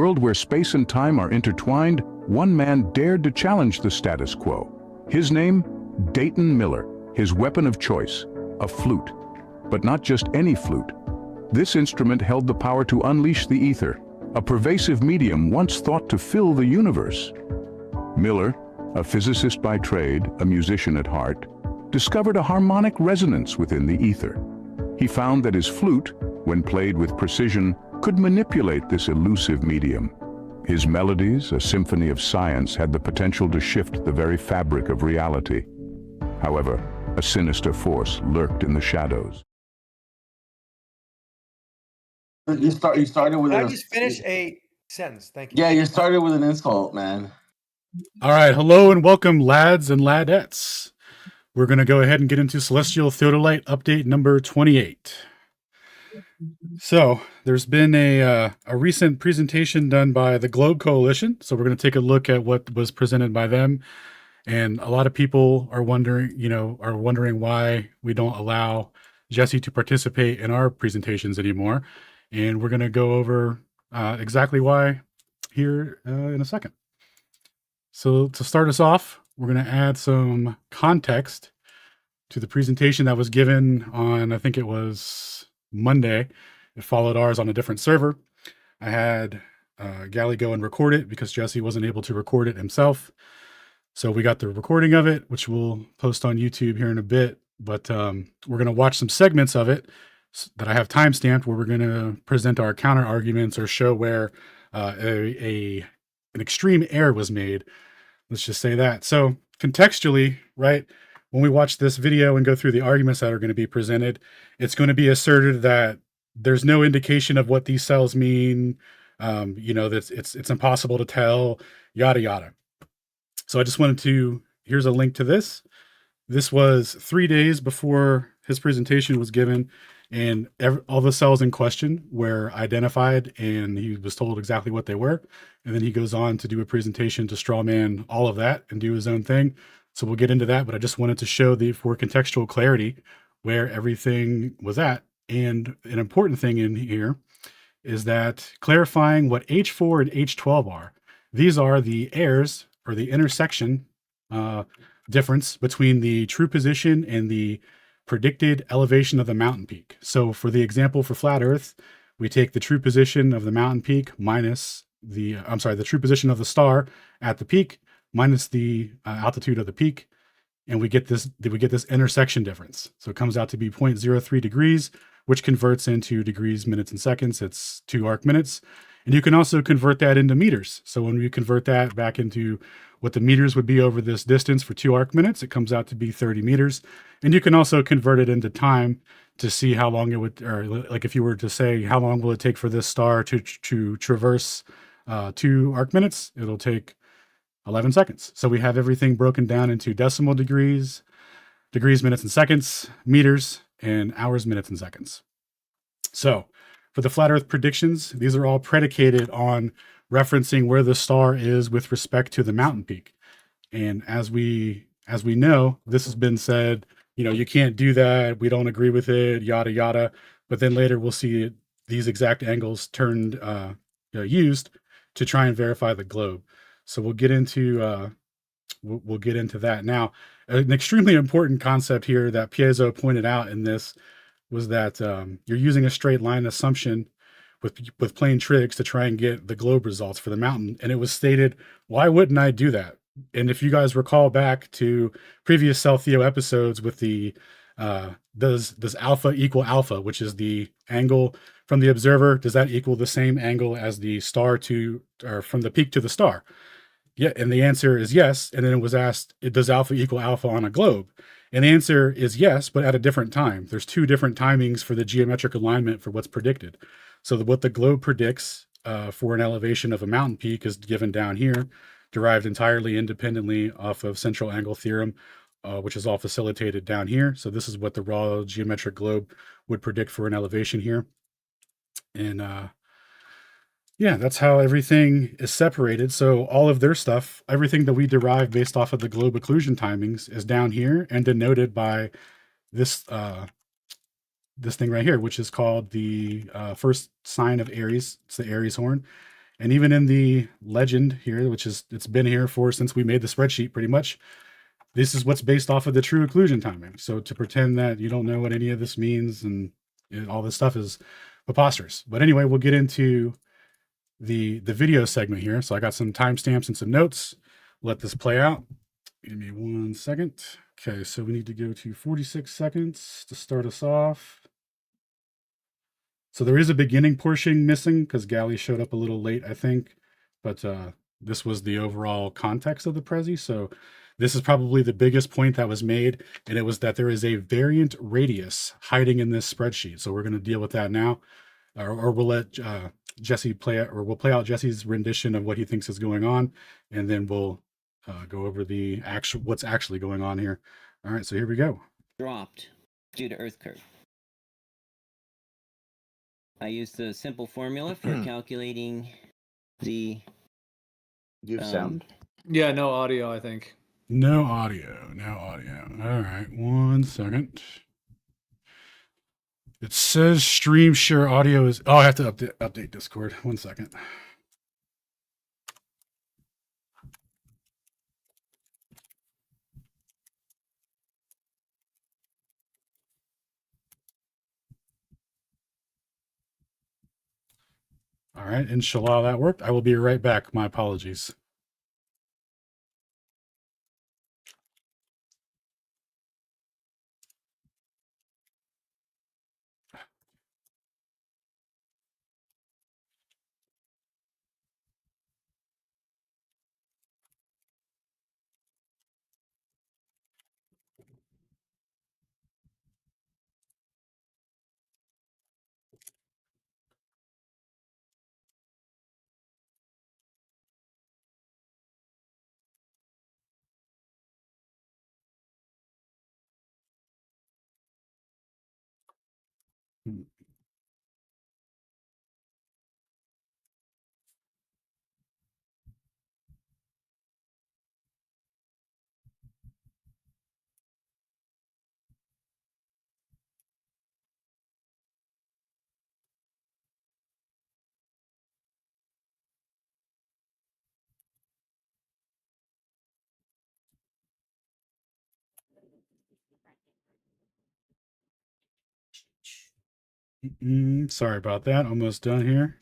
world where space and time are intertwined, one man dared to challenge the status quo. His name? Dayton Miller. His weapon of choice, a flute. But not just any flute. This instrument held the power to unleash the ether, a pervasive medium once thought to fill the universe. Miller, a physicist by trade, a musician at heart, discovered a harmonic resonance within the ether. He found that his flute, when played with precision, could manipulate this elusive medium. His melodies, a symphony of science, had the potential to shift the very fabric of reality. However, a sinister force lurked in the shadows. You started with Can I just finish a sentence? Thank you. Yeah, you started with an insult, man. All right, hello and welcome, lads and ladettes. We're going to go ahead and get into Celestial Theodolite update number 28. So there's been a recent presentation done by the Globe Coalition. So we're going to take a look at what was presented by them. And a lot of people are wondering, why we don't allow Jesse to participate in our presentations anymore. And we're going to go over exactly why here in a second. So to start us off, we're going to add some context to the presentation that was given on, I think it was Monday. It followed ours on a different server. I had Gally go and record it because Jesse wasn't able to record it himself. So we got the recording of it, which we'll post on YouTube here in a bit. But we're going to watch some segments of it that I have timestamped, where we're going to present our counter arguments or show where an extreme error was made. Let's just say that. So contextually, right, when we watch this video and go through the arguments that are going to be presented, it's going to be asserted that there's no indication of what these cells mean. That it's impossible to tell, yada, yada. So I just wanted to, here's a link to this. This was 3 days before his presentation was given, and all the cells in question were identified, and he was told exactly what they were. And then he goes on to do a presentation to strawman all of that and do his own thing. So we'll get into that, but I just wanted to show for contextual clarity where everything was at. And an important thing in here is that clarifying what H4 and H12 are. These are the errors, or the intersection difference between the true position and the predicted elevation of the mountain peak. So for the example for flat Earth, we take the true position of the mountain peak minus the true position of the star at the peak minus the altitude of the peak, and we get this intersection difference. So it comes out to be 0.03 degrees, which converts into degrees, minutes, and seconds. It's 2 arc minutes. And you can also convert that into meters. So when we convert that back into what the meters would be over this distance for 2 arc minutes, it comes out to be 30 meters. And you can also convert it into time to see how long it would, or like if you were to say, how long will it take for this star to traverse 2 arc minutes? It'll take 11 seconds. So we have everything broken down into decimal degrees, minutes, and seconds, meters, and hours, minutes, and seconds. So for the flat Earth predictions, these are all predicated on referencing where the star is with respect to the mountain peak. And as we know, this has been said, you can't do that. We don't agree with it, yada, yada. But then later we'll see these exact angles used to try and verify the globe. So we'll get into that now. An extremely important concept here that Piezo pointed out in this was that you're using a straight line assumption with plain trigs to try and get the globe results for the mountain. And it was stated, why wouldn't I do that? And if you guys recall back to previous Cell Theo episodes with the does alpha equal alpha, which is the angle from the observer, does that equal the same angle as the star or from the peak to the star? Yeah, and the answer is yes. And then it was asked, does alpha equal alpha on a globe? And the answer is yes, but at a different time. There's 2 different timings for the geometric alignment for what's predicted. So what the globe predicts for an elevation of a mountain peak is given down here, derived entirely independently off of central angle theorem, which is all facilitated down here. So this is what the raw geometric globe would predict for an elevation here. And yeah, that's how everything is separated. So all of their stuff, everything that we derive based off of the globe occlusion timings is down here and denoted by this this thing right here, which is called the first sign of Aries. It's the Aries horn. And even in the legend here, which is it's been here for since we made the spreadsheet pretty much, this is what's based off of the true occlusion timing. So to pretend that you don't know what any of this means and all this stuff is preposterous. But anyway, we'll get into the video segment here. So I got some timestamps and some notes. Let this play out. Give me 1 second. Okay, so we need to go to 46 seconds to start us off. So there is a beginning portion missing because Gally showed up a little late, I think. But this was the overall context of the Prezi. So this is probably the biggest point that was made, and it was that there is a variant radius hiding in this spreadsheet. So we're going to deal with that now, or we'll let Jesse play, or we'll play out Jesse's rendition of what he thinks is going on, and then we'll go over the actual what's actually going on here. All right, so here we go. Dropped due to Earth curve. I used the simple formula for calculating the. Do you have sound? Yeah, no audio, I think. No audio, no audio. All right, 1 second. It says stream share audio is. Oh, I have to update Discord. 1 second. All right, inshallah that worked. I will be right back. My apologies. Sorry about that. Almost done here.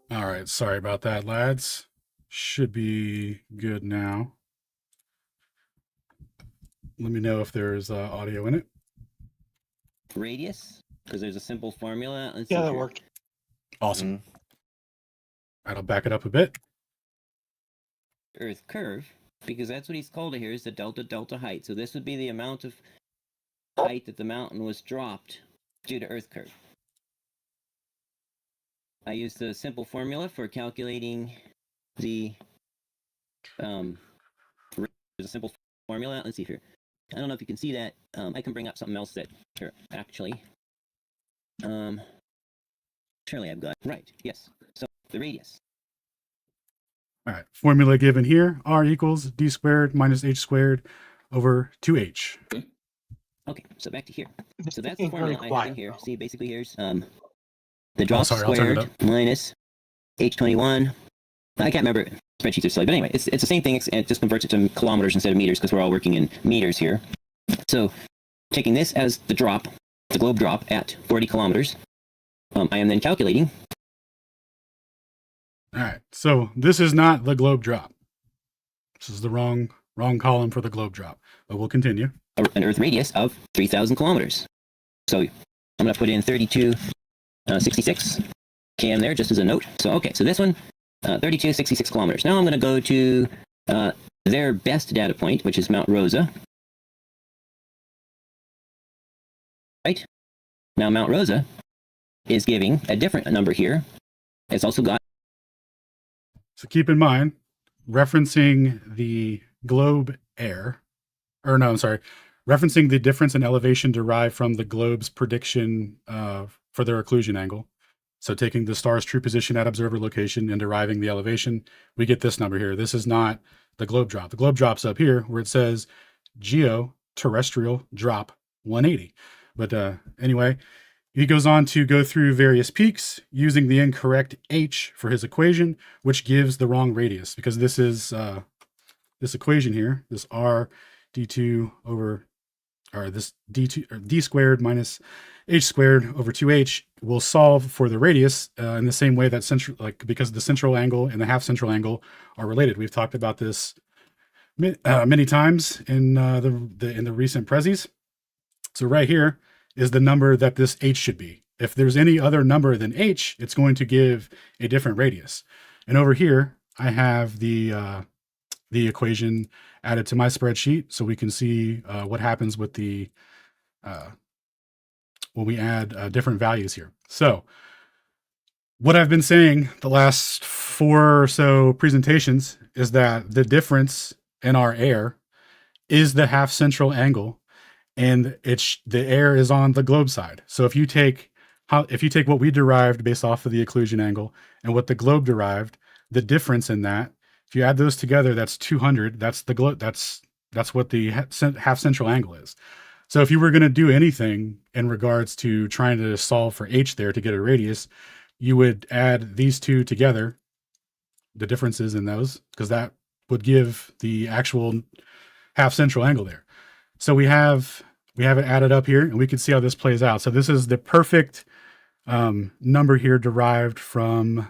All right, sorry about that, lads. Should be good now. Let me know if there's audio in it. Radius, because there's a simple formula. Let's Yeah, see that here. worked. Awesome. Mm. All right, I'll back it up a bit. Earth curve, because that's what he's called it here, is the delta height. So this would be the amount of height that the mountain was dropped due to Earth curve. I used the simple formula for calculating the there's a simple formula. Let's see here. I don't know if you can see that. I can bring up something else that here, actually. Surely I've got right. Yes. So the radius. All right, formula given here, r equals d squared minus h squared over 2h. Okay, so back to here. So that's Being the very formula I have in quiet, here. though. See, basically here's the drop sorry, I'll turn it squared minus h21. I can't remember. Spreadsheets are silly, but anyway, it's the same thing. It just converts it to kilometers instead of meters because we're all working in meters here. So taking this as the drop, the globe drop at 40 kilometers, I am then calculating. All right, so this is not the globe drop. This is the wrong column for the globe drop, but we'll continue. An Earth radius of 3,000 kilometers. So I'm going to put in 3266 km there just as a note. So, okay, so this one, 3266 kilometers. Now I'm going to go to their best data point, which is Mount Rosa. Right? Now Mount Rosa is giving a different number here. It's also got. So keep in mind, referencing the globe air, or no, I'm sorry, referencing the difference in elevation derived from the globe's prediction for their occlusion angle. So taking the star's true position at observer location and deriving the elevation, we get this number here. This is not the globe drop. The globe drop's up here where it says geo-terrestrial drop 180. But anyway, he goes on to go through various peaks using the incorrect h for his equation, which gives the wrong radius, because this is this equation here, this r d2 over, or this d2 or d squared minus h squared over 2h will solve for the radius in the same way that because the central angle and the half central angle are related. We've talked about this many times in the recent prezzies. So right here is the number that this h should be. If there's any other number than h, it's going to give a different radius. And over here, I have the equation added to my spreadsheet, so we can see what happens with the when we add different values here. So what I've been saying the last 4 or so presentations is that the difference in our air is the half central angle, and the air is on the globe side. So if you take what we derived based off of the occlusion angle and what the globe derived, the difference in that, if you add those together, that's 200. That's the globe. That's what the half central angle is. So if you were going to do anything in regards to trying to solve for h there to get a radius, you would add these two together, the differences in those, because that would give the actual half central angle there. So we have it added up here, and we can see how this plays out. So this is the perfect number here derived from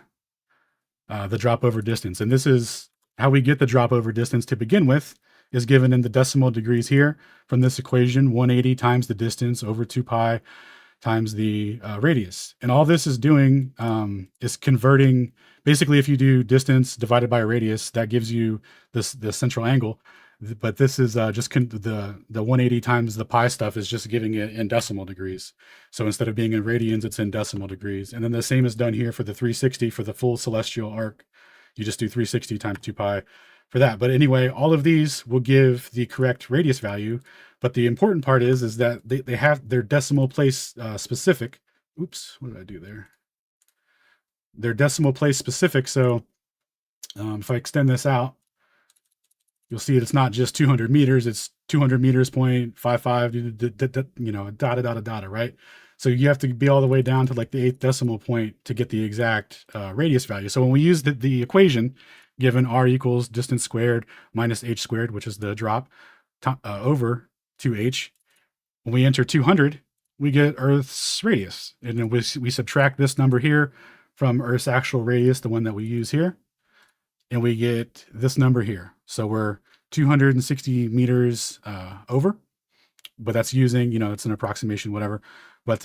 the drop over distance. And this is how we get the drop over distance to begin with, is given in the decimal degrees here from this equation, 180 times the distance over 2 pi times the radius. And all this is doing is converting, basically if you do distance divided by radius, that gives you the central angle. But this is just the 180 times the pi stuff is just giving it in decimal degrees. So instead of being in radians, it's in decimal degrees. And then the same is done here for the 360 for the full celestial arc. You just do 360 times 2 pi for that. But anyway, all of these will give the correct radius value. But the important part is that they have their decimal place specific. Oops, what did I do there? They're decimal place specific. So if I extend this out, you'll see it's not just 200 meters, it's 200 meters 0.55, you know, data, right? So you have to be all the way down to like the 8th decimal point to get the exact radius value. So when we use the equation, given r equals distance squared minus h squared, which is the drop, over 2h, when we enter 200, we get Earth's radius. And then we subtract this number here from Earth's actual radius, the one that we use here, and we get this number here. So we're 260 meters over, but that's using, you know, it's an approximation, whatever. But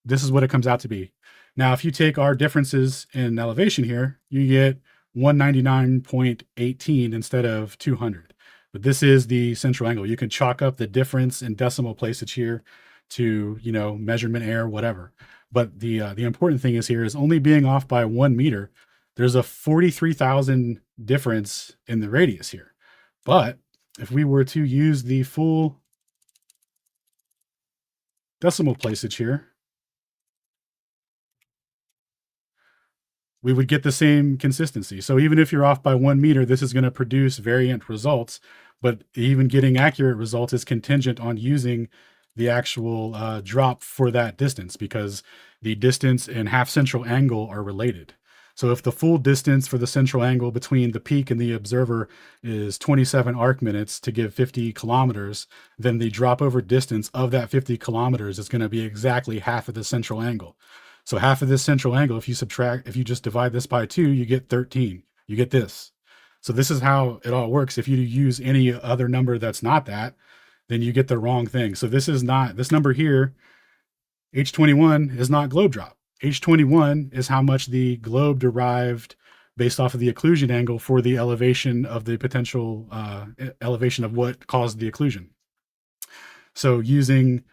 this is what it comes out to be. Now, if you take our differences in elevation here, you get 199.18 instead of 200. But this is the central angle. You can chalk up the difference in decimal placage here to, you know, measurement error, whatever. But the important thing is here is only being off by 1 meter. There's a 43,000 difference in the radius here. But if we were to use the full decimal placage here, we would get the same consistency. So even if you're off by 1 meter, this is going to produce variant results, but even getting accurate results is contingent on using the actual drop for that distance, because the distance and half central angle are related. So if the full distance for the central angle between the peak and the observer is 27 arc minutes to give 50 kilometers, then the drop over distance of that 50 kilometers is going to be exactly half of the central angle. So half of this central angle, if you just divide this by 2, you get 13. You get this. So this is how it all works. If you use any other number that's not that, then you get the wrong thing. So this number here, H21, is not globe drop. H21 is how much the globe derived based off of the occlusion angle for the elevation of the potential elevation of what caused the occlusion. So using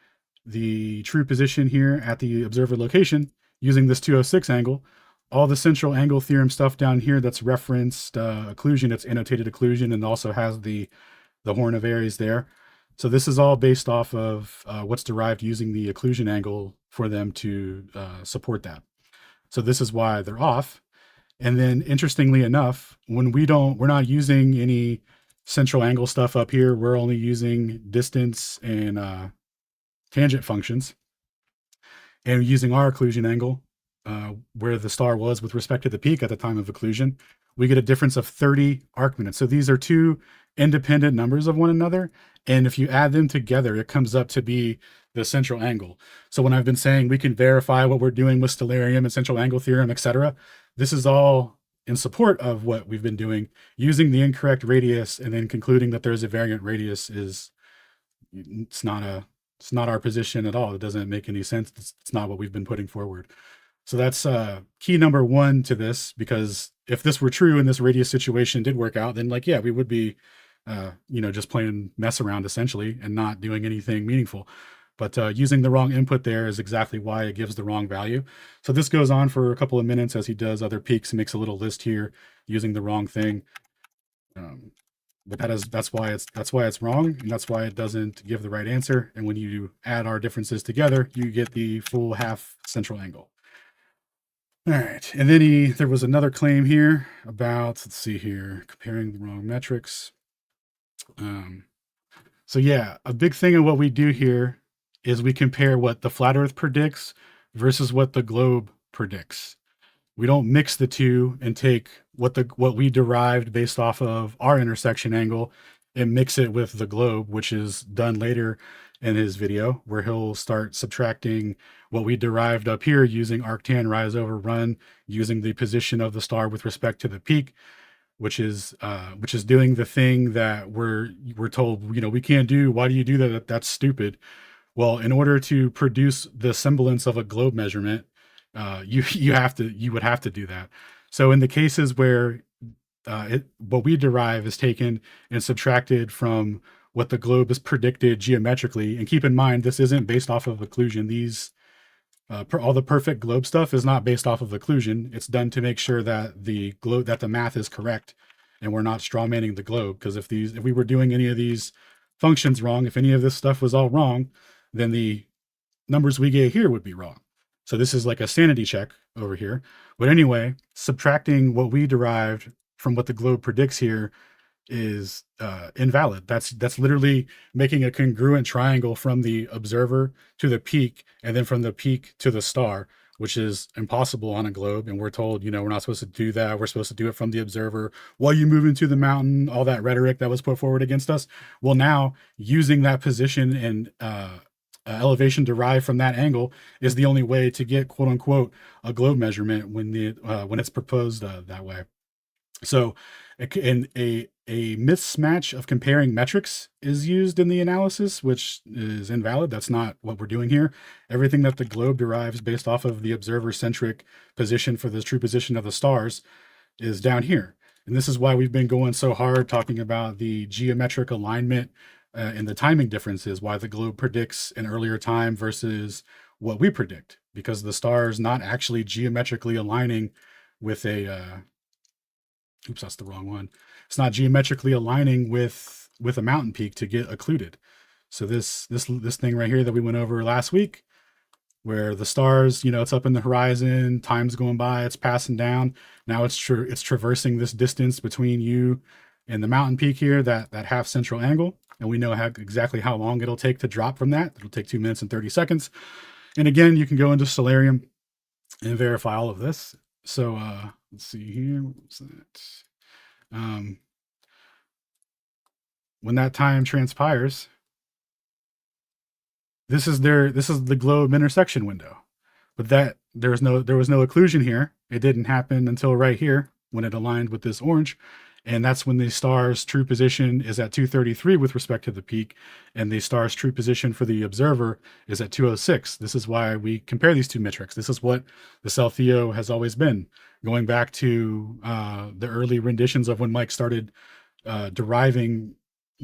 the true position here at the observer location, using this 206 angle, all the central angle theorem stuff down here that's referenced occlusion, it's annotated occlusion, and also has the horn of Aries there. So this is all based off of what's derived using the occlusion angle for them to support that. So this is why they're off. And then interestingly enough, when we're not using any central angle stuff up here, we're only using distance and tangent functions, and using our occlusion angle, where the star was with respect to the peak at the time of occlusion, we get a difference of 30 arc minutes. So these are two independent numbers of one another. And if you add them together, it comes up to be the central angle. So when I've been saying we can verify what we're doing with stellarium and central angle theorem, etc., this is all in support of what we've been doing. Using the incorrect radius and then concluding that there's a variant radius it's not our position at all. It doesn't make any sense. It's not what we've been putting forward. So that's key number one to this, because if this were true and this radius situation did work out, then we would be, just playing mess around essentially and not doing anything meaningful. But using the wrong input there is exactly why it gives the wrong value. So this goes on for a couple of minutes as he does other peaks and makes a little list here using the wrong thing. But that's why it's wrong, and that's why it doesn't give the right answer. And when you add our differences together, you get the full half central angle. All right, and then there was another claim here about, let's see here, comparing the wrong metrics. So yeah, a big thing of what we do here is we compare what the flat Earth predicts versus what the globe predicts. We don't mix the two and take what we derived based off of our intersection angle and mix it with the globe, which is done later in his video, where he'll start subtracting what we derived up here using arctan rise over run, using the position of the star with respect to the peak, which is doing the thing that we're told, we can't do. Why do you do that? That's stupid. Well, in order to produce the semblance of a globe measurement, you would have to do that. So in the cases where what we derive is taken and subtracted from what the globe is predicted geometrically, and keep in mind this isn't based off of occlusion. These all the perfect globe stuff is not based off of occlusion. It's done to make sure that the math is correct and we're not strawmanning the globe. Because if we were doing any of these functions wrong, if any of this stuff was all wrong, then the numbers we get here would be wrong. So this is like a sanity check over here. But anyway, subtracting what we derived from what the globe predicts here is invalid. That's literally making a congruent triangle from the observer to the peak, and then from the peak to the star, which is impossible on a globe. And we're told, we're not supposed to do that. We're supposed to do it from the observer while you move into the mountain, all that rhetoric that was put forward against us. Well, now using that position and elevation derived from that angle is the only way to get quote unquote a globe measurement when it's proposed that way. So a mismatch of comparing metrics is used in the analysis, which is invalid. That's not what we're doing here. Everything that the globe derives based off of the observer-centric position for the true position of the stars is down here. And this is why we've been going so hard talking about the geometric alignment and the timing differences, why the globe predicts an earlier time versus what we predict, because the star is not actually geometrically aligning with a oops, that's the wrong one. It's not geometrically aligning with a mountain peak to get occluded. So this thing right here that we went over last week, where the stars, it's up in the horizon, time's going by, it's passing down. Now it's traversing this distance between you and the mountain peak here, that half central angle. And we know exactly how long it'll take to drop from that. It'll take 2 minutes and 30 seconds. And again, you can go into Stellarium and verify all of this. So let's see here. What was that? When that time transpires, this is the globe intersection window. But there was no occlusion here. It didn't happen until right here when it aligned with this orange. And that's when the star's true position is at 233 with respect to the peak, and the star's true position for the observer is at 206. This is why we compare these two metrics. This is what the CEL-Theo has always been, going back to the early renditions of when Mike started deriving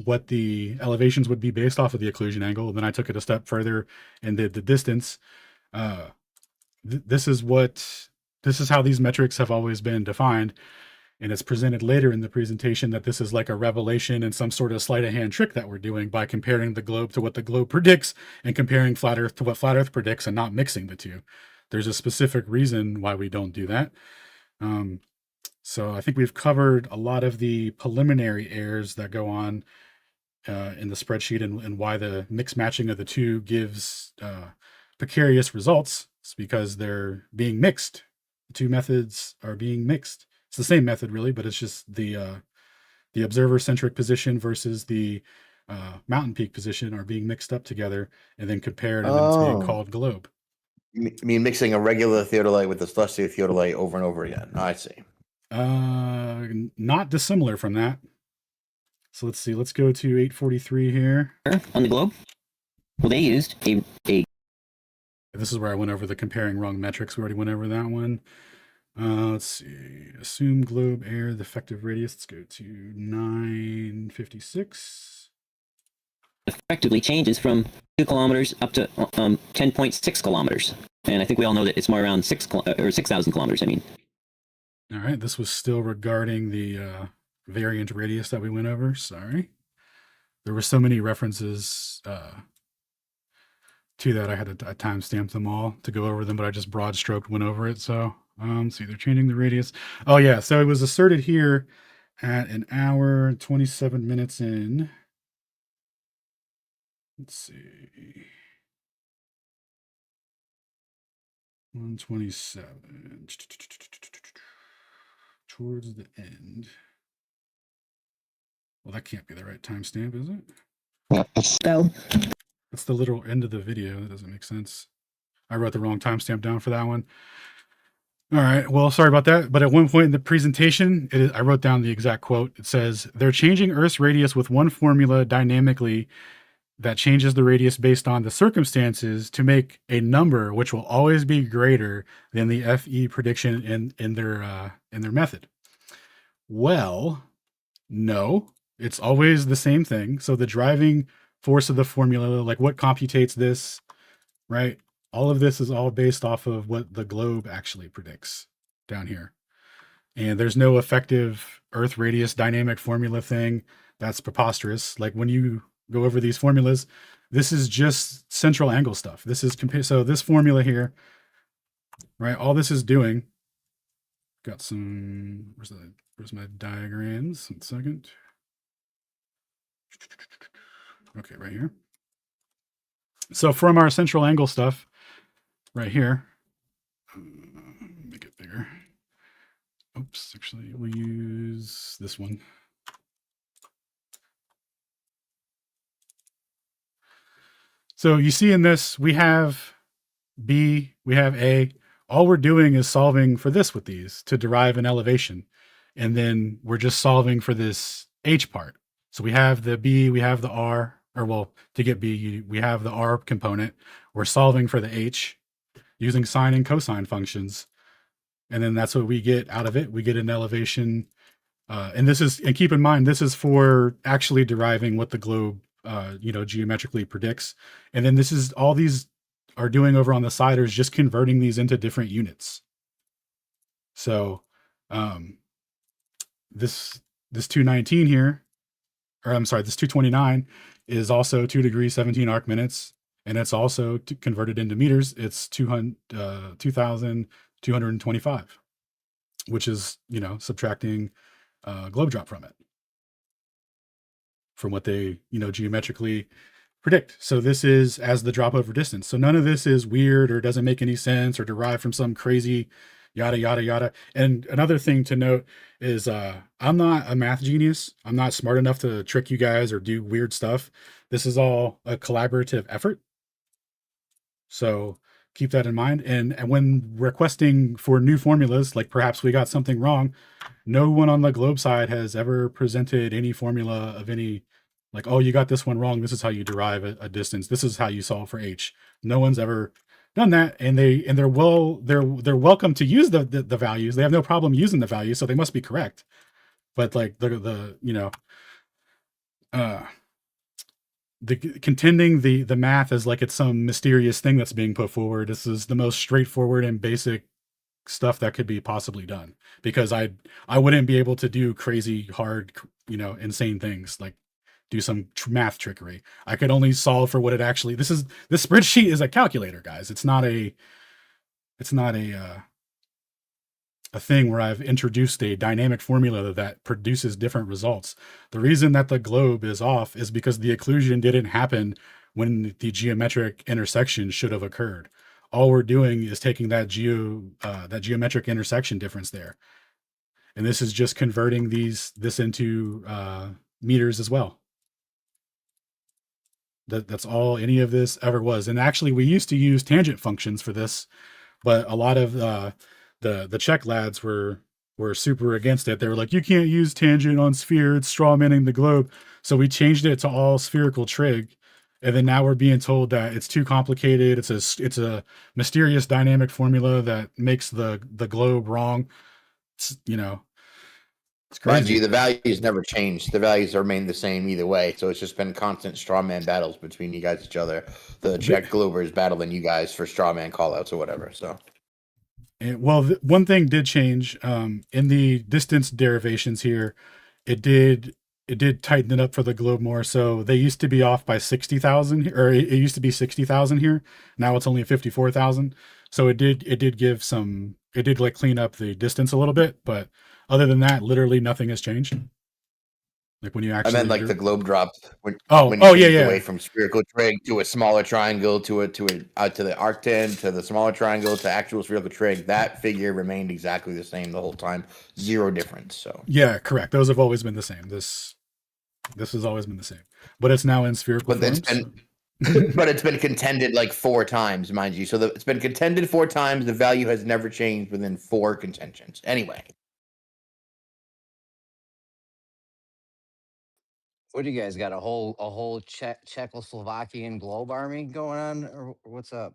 what the elevations would be based off of the occlusion angle. And then I took it a step further and did the distance. this is how these metrics have always been defined. And it's presented later in the presentation that this is like a revelation and some sort of sleight of hand trick that we're doing by comparing the globe to what the globe predicts and comparing flat Earth to what flat Earth predicts and not mixing the two. There's a specific reason why we don't do that. So I think we've covered a lot of the preliminary errors that go on in the spreadsheet and why the mix matching of the two gives precarious results. It's because they're being mixed. The two methods are being mixed. It's the same method really, but it's just the observer-centric position versus the mountain peak position are being mixed up together and then compared, and then it's being called globe. You mean mixing a regular theodolite with a celestial theodolite over and over again? I see. Not dissimilar from that. So let's see. Let's go to 843 here. On the globe, well, they used a This is where I went over the comparing wrong metrics. We already went over that one. Let's see. Assume globe air, the effective radius. Let's go to 956. effectively changes from 2 kilometers up to 10.6 kilometers. And I think we all know that it's more around 6,000 kilometers. I mean, All right. This was still regarding the variant radius that we went over. Sorry. There were so many references to that. I had to timestamp them all to go over them, but I just broad stroked went over it. So see, they're changing the radius. Oh yeah. So it was asserted here at 1 hour and 27 minutes in. Let's see. 127 towards the end. Well, that can't be the right timestamp, is it? so That's the literal end of the video. That doesn't make sense. I wrote the wrong timestamp down for that one. All right. Well, sorry about that. But at one point in the presentation, I wrote down the exact quote. It says, they're changing Earth's radius with one formula dynamically that changes the radius based on the circumstances to make a number which will always be greater than the FE prediction in their method. Well, no, it's always the same thing. So the driving force of the formula, like what computates this, right? All of this is all based off of what the globe actually predicts down here. And there's no effective Earth radius dynamic formula thing. That's preposterous. Like when you go over these formulas, this is just central angle stuff. This is so this formula here, right? All this is doing, got some, where's my diagrams? 1 second. Okay, right here. So from our central angle stuff right here, make it bigger. Oops, actually we'll use this one. So you see in this, we have B, we have A. All we're doing is solving for this with these to derive an elevation. And then we're just solving for this H part. So we have the B, we have the R, or well, to get B, we have the R component. We're solving for the H using sine and cosine functions. And then that's what we get out of it. We get an elevation. And keep in mind, this is for actually deriving what the globe geometrically predicts. And then this is all these are doing over on the side is just converting these into different units. So this 219 here, or I'm sorry, this 229 is also 2 degrees 17 arc minutes, and it's also converted into meters. It's 2,225, which is subtracting globe drop from it, from what they geometrically predict. So this is as the drop over distance. So none of this is weird or doesn't make any sense or derived from some crazy yada yada yada. And another thing to note is I'm not a math genius. I'm not smart enough to trick you guys or do weird stuff. This is all a collaborative effort. So keep that in mind. And when requesting for new formulas, like perhaps we got something wrong, no one on the globe side has ever presented any formula of any, like, oh, you got this one wrong. This is how you derive a distance. This is how you solve for H. No one's ever done that. And they're welcome to use the values. They have no problem using the values, so they must be correct. But like contending the math as like it's some mysterious thing that's being put forward. This is the most straightforward and basic stuff that could be possibly done, because I wouldn't be able to do crazy hard, insane things like do some math trickery. I could only solve for what it actually, this spreadsheet is a calculator, guys. It's not a thing where I've introduced a dynamic formula that produces different results. The reason that the globe is off is because the occlusion didn't happen when the geometric intersection should have occurred. All we're doing is taking that geometric intersection difference there, and this is just converting this into meters as well. That's all any of this ever was. And actually, we used to use tangent functions for this, but a lot of the Czech lads were super against it. They were like, you can't use tangent on sphere, it's strawmanning the globe. So we changed it to all spherical trig. And then now we're being told that it's too complicated. It's a mysterious dynamic formula that makes the globe wrong. It's crazy. Mind you, the values never changed. The values remain the same either way. So it's just been constant strawman battles between you guys each other. The Czech Globers battling you guys for strawman callouts or whatever. So, one thing did change in the distance derivations here. It did tighten it up for the globe more. So they used to be off by 60,000, or it used to be 60,000 here. Now it's only 54,000. So it did give some, it did like clean up the distance a little bit, but other than that, literally nothing has changed. Like when you actually, I meant like the globe drop when you changed away from spherical trig to a smaller triangle to the arctan to the smaller triangle to actual spherical trig. That figure remained exactly the same the whole time, zero difference. So yeah, correct. Those have always been the same. This has always been the same, but it's now in spherical. But it's been contended like 4 times, mind you. So it's been contended 4 times. The value has never changed within 4 contentions. Anyway. What do you guys got? A whole Czechoslovakian globe army going on, or what's up?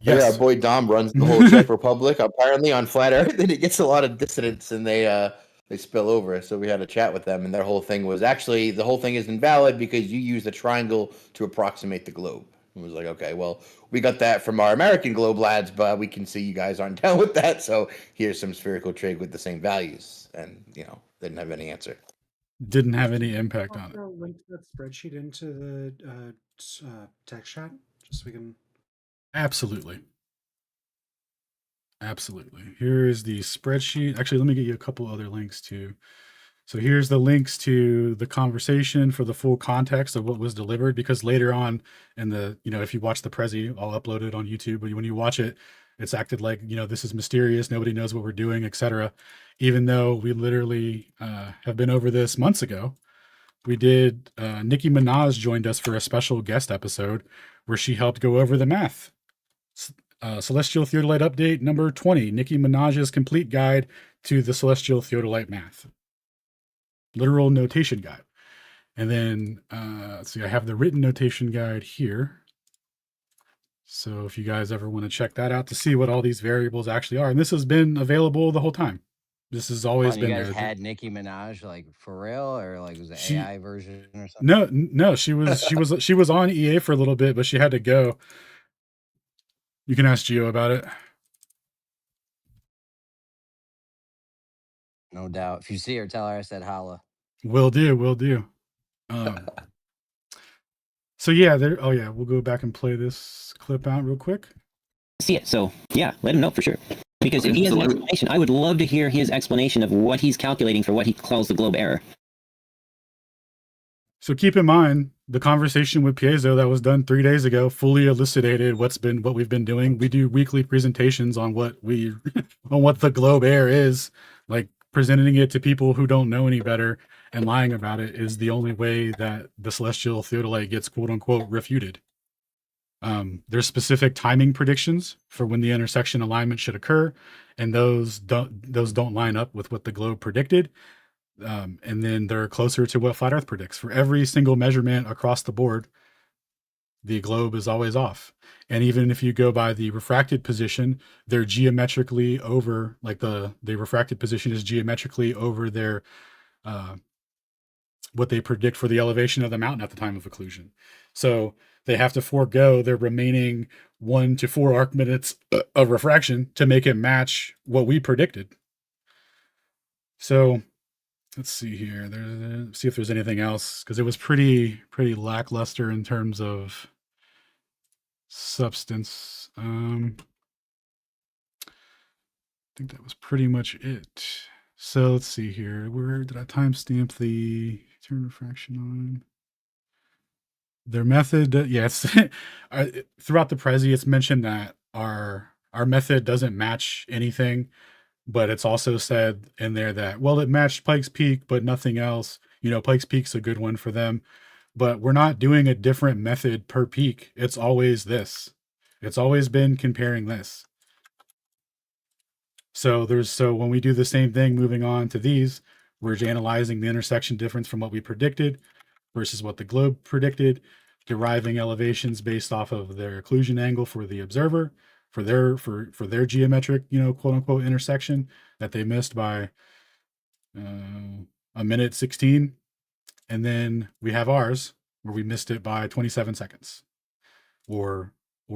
Yes. Yeah, our boy Dom runs the whole Czech Republic apparently on flat Earth, and he gets a lot of dissidents, and they spill over. So we had a chat with them, and their whole thing was actually the whole thing is invalid because you use a triangle to approximate the globe. It was like, okay, well, we got that from our American globe lads, but we can see you guys aren't down with that. So here's some spherical trig with the same values, and didn't have any answer. Didn't have any impact on it. I'll link that spreadsheet into the text chat just so we can. Absolutely. Here is the spreadsheet. Actually, let me get you a couple other links too. So here's the links to the conversation for the full context of what was delivered, because later on in the, if you watch the Prezi, I'll upload it on YouTube, but when you watch it, it's acted like, this is mysterious. Nobody knows what we're doing, etc. Even though we literally have been over this months ago. We did, Nicki Minaj joined us for a special guest episode where she helped go over the math. Celestial Theodolite update number 20, Nicki Minaj's complete guide to the Celestial Theodolite math. Literal notation guide. And then, let's see, I have the written notation guide here. So if you guys ever want to check that out to see what all these variables actually are, and this has been available the whole time. This has always been there. You guys had Nicki Minaj like for real, or like was it AI version or something? No, she was on EA for a little bit, but she had to go. You can ask Gio about it. No doubt. If you see her, tell her I said holla. Will do. So yeah, we'll go back and play this clip out real quick. See it. So yeah, let him know for sure. Because if he has an explanation, I would love to hear his explanation of what he's calculating for what he calls the globe error. So keep in mind, the conversation with Piezo that was done 3 days ago fully elucidated what we've been doing. We do weekly presentations on what the globe error is. Like presenting it to people who don't know any better and lying about it is the only way that the Celestial Theodolite gets quote unquote refuted. There's specific timing predictions for when the intersection alignment should occur, and those don't line up with what the globe predicted. And then they're closer to what Flat Earth predicts. For every single measurement across the board, the globe is always off. And even if you go by the refracted position, they're geometrically over, like the refracted position is geometrically over their what they predict for the elevation of the mountain at the time of occlusion. So they have to forego their remaining 1 to 4 arc minutes of refraction to make it match what we predicted. So let's see here. See if there's anything else, because it was pretty lackluster in terms of substance. I think that was pretty much it. So let's see here. Where did I timestamp the turn refraction on? Their method, yes. Throughout the Prezi, it's mentioned that our method doesn't match anything, but it's also said in there that, well, it matched Pike's Peak, but nothing else. You know, Pike's Peak's a good one for them, but we're not doing a different method per peak. It's always this. It's always been comparing this. So when we do the same thing, moving on to these, we're analyzing the intersection difference from what we predicted versus what the globe predicted, deriving elevations based off of their occlusion angle for the observer, for their geometric, quote unquote intersection that they missed by a minute 16. And then we have ours where we missed it by 27 seconds or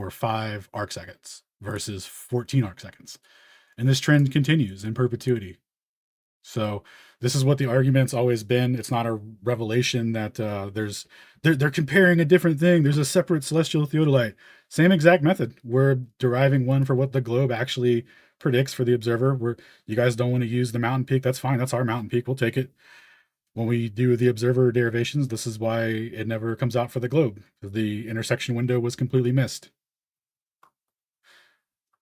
5 arc seconds versus 14 arc seconds. And this trend continues in perpetuity. So this is what the argument's always been. It's not a revelation that they're comparing a different thing. There's a separate celestial theodolite. Same exact method. We're deriving one for what the globe actually predicts for the observer. You guys don't want to use the mountain peak. That's fine. That's our mountain peak. We'll take it. When we do the observer derivations, this is why it never comes out for the globe. The intersection window was completely missed.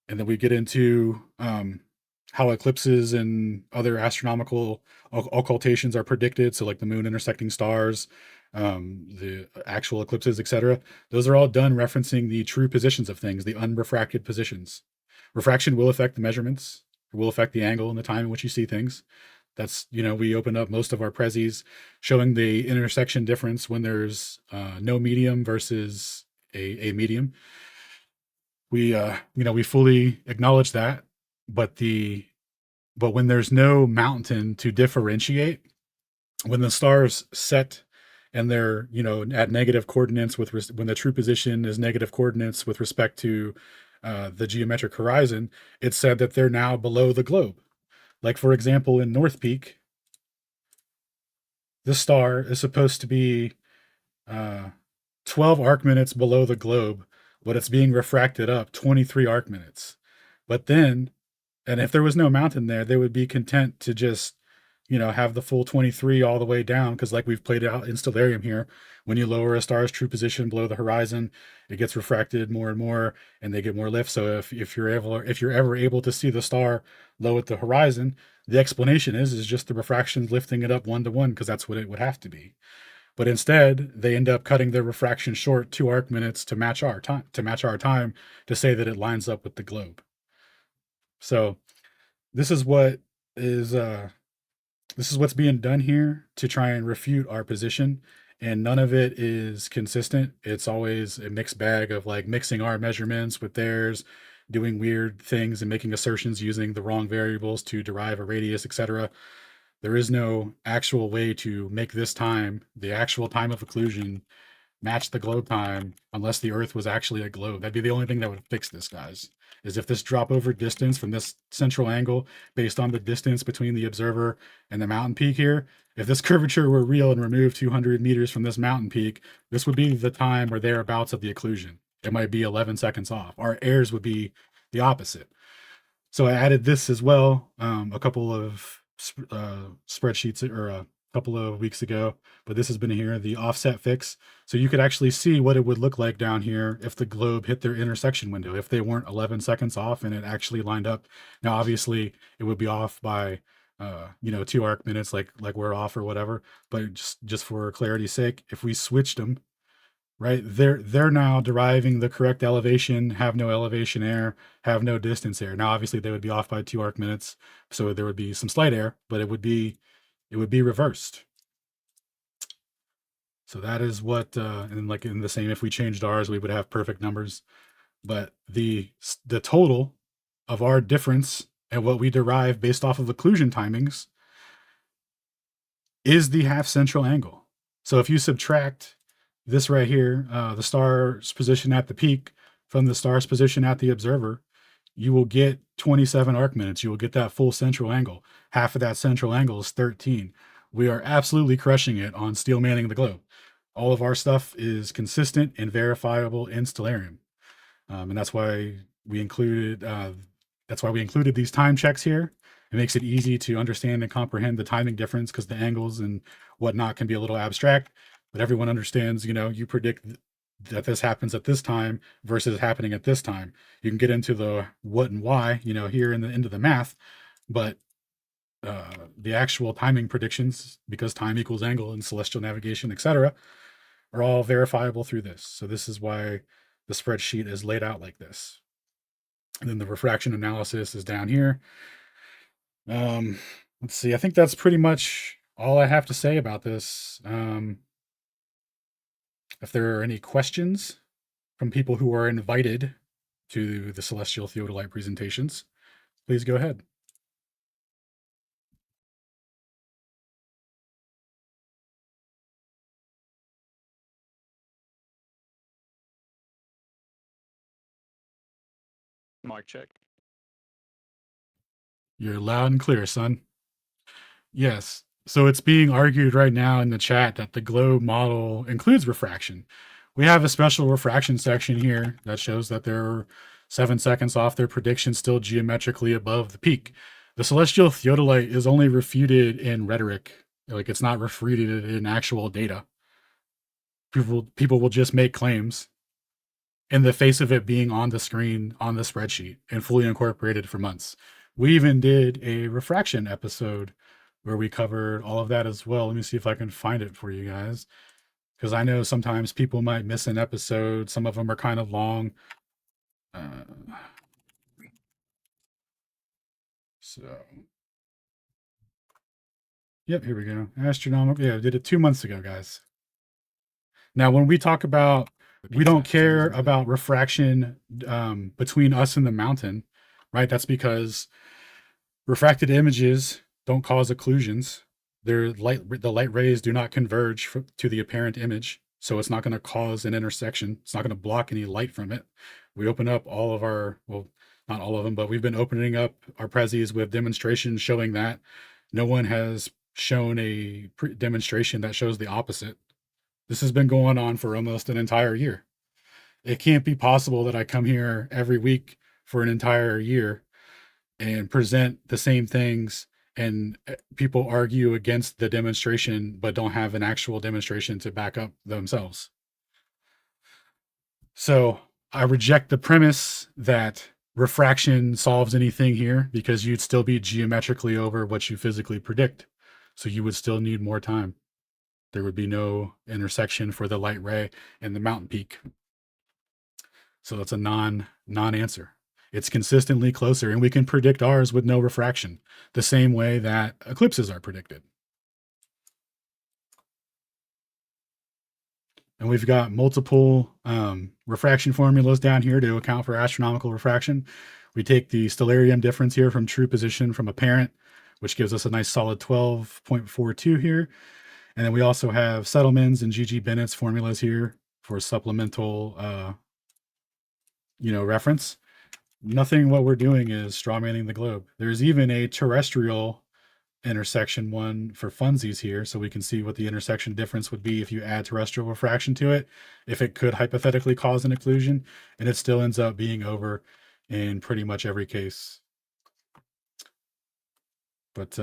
And then we get into how eclipses and other astronomical occultations are predicted. So like the moon intersecting stars, the actual eclipses, etc. Those are all done referencing the true positions of things, the unrefracted positions. Refraction will affect the measurements. It will affect the angle and the time in which you see things. That's, we opened up most of our prezis showing the intersection difference when there's no medium versus a medium. We fully acknowledge that, but when there's no mountain to differentiate, when the stars set and they're, at negative coordinates when the true position is negative coordinates with respect to the geometric horizon, it's said that they're now below the globe. Like, for example, in North Peak, this star is supposed to be 12 arc minutes below the globe, but it's being refracted up 23 arc minutes. But then, and if there was no mountain there, they would be content to just, have the full 23 all the way down. Because like we've played out in Stellarium here, when you lower a star's true position below the horizon, it gets refracted more and more, and they get more lift. So if you're ever able to see the star low at the horizon, the explanation is just the refraction lifting it up 1-to-1, because that's what it would have to be. But instead, they end up cutting their refraction short 2 arc minutes to match our time, to say that it lines up with the globe. So this is what's being done here to try and refute our position, and none of it is consistent. It's always a mixed bag of like mixing our measurements with theirs, doing weird things and making assertions using the wrong variables to derive a radius, etc. There is no actual way to make this time, the actual time of occlusion, match the globe time unless the Earth was actually a globe. That'd be the only thing that would fix this, guys, is if this drop over distance from this central angle based on the distance between the observer and the mountain peak here, if this curvature were real and removed 200 meters from this mountain peak, this would be the time or thereabouts of the occlusion. It might be 11 seconds off. Our errors would be the opposite. So I added this as well, a couple of spreadsheets or a couple of weeks ago, but this has been here, the offset fix. So you could actually see what it would look like down here if the globe hit their intersection window, if they weren't 11 seconds off and it actually lined up. Now, obviously it would be off by 2 arc minutes, like we're off or whatever, but just for clarity's sake, if we switched them, right, they're now deriving the correct elevation, have no elevation error, have no distance error. Now, obviously they would be off by 2 arc minutes, so there would be some slight error, but it would be reversed. So that is what, and like in the same, if we changed ours, we would have perfect numbers. But the total of our difference and what we derive based off of occlusion timings is the half central angle. So if you subtract this right here, the star's position at the peak from the star's position at the observer, you will get 27 arc minutes. You will get that full central angle. Half of that central angle is 13. We are absolutely crushing it on steel manning the globe. All of our stuff is consistent and verifiable in Stellarium. And that's why we included these time checks here. It makes it easy to understand and comprehend the timing difference because the angles and whatnot can be a little abstract, but everyone understands, you predict that this happens at this time versus happening at this time. You can get into the what and why, here into the math, but the actual timing predictions, because time equals angle in celestial navigation, etc., are all verifiable through this. So this is why the spreadsheet is laid out like this. And then the refraction analysis is down here. Let's see. I think that's pretty much all I have to say about this. If there are any questions from people who are invited to the Celestial Theodolite presentations, please go ahead. Mic check. You're loud and clear, son. Yes. So it's being argued right now in the chat that the globe model includes refraction. We have a special refraction section here that shows that they're 7 seconds off their prediction, still geometrically above the peak. The celestial theodolite is only refuted in rhetoric. Like, it's not refuted in actual data. People will just make claims in the face of it being on the screen on the spreadsheet and fully incorporated for months. We even did a refraction episode where we covered all of that as well. Let me see if I can find it for you guys, because I know sometimes people might miss an episode. Some of them are kind of long. Yep, here we go. Astronomical. Yeah, I did it 2 months ago, guys. Now, when we talk about, we don't care about refraction between us and the mountain, right? That's because refracted images don't cause occlusions. The light rays do not converge to the apparent image, so it's not going to cause an intersection. It's not going to block any light from it. We open up all of our, well, not all of them, but we've been opening up our prezzies with demonstrations showing that. No one has shown a demonstration that shows the opposite. This has been going on for almost an entire year. It can't be possible that I come here every week for an entire year and present the same things and people argue against the demonstration but don't have an actual demonstration to back up themselves. So I reject the premise that refraction solves anything here, because you'd still be geometrically over what you physically predict. So you would still need more time. There would be no intersection for the light ray and the mountain peak. So that's a non-answer. It's consistently closer, and we can predict ours with no refraction, the same way that eclipses are predicted. And we've got multiple refraction formulas down here to account for astronomical refraction. We take the stellarium difference here from true position from apparent, which gives us a nice solid 12.42 here. And then we also have Settlemans and G.G. Bennett's formulas here for supplemental, reference. Nothing what we're doing is straw manning the globe. There's even a terrestrial intersection one for funsies here, so we can see what the intersection difference would be if you add terrestrial refraction to it, if it could hypothetically cause an occlusion, and it still ends up being over in pretty much every case. But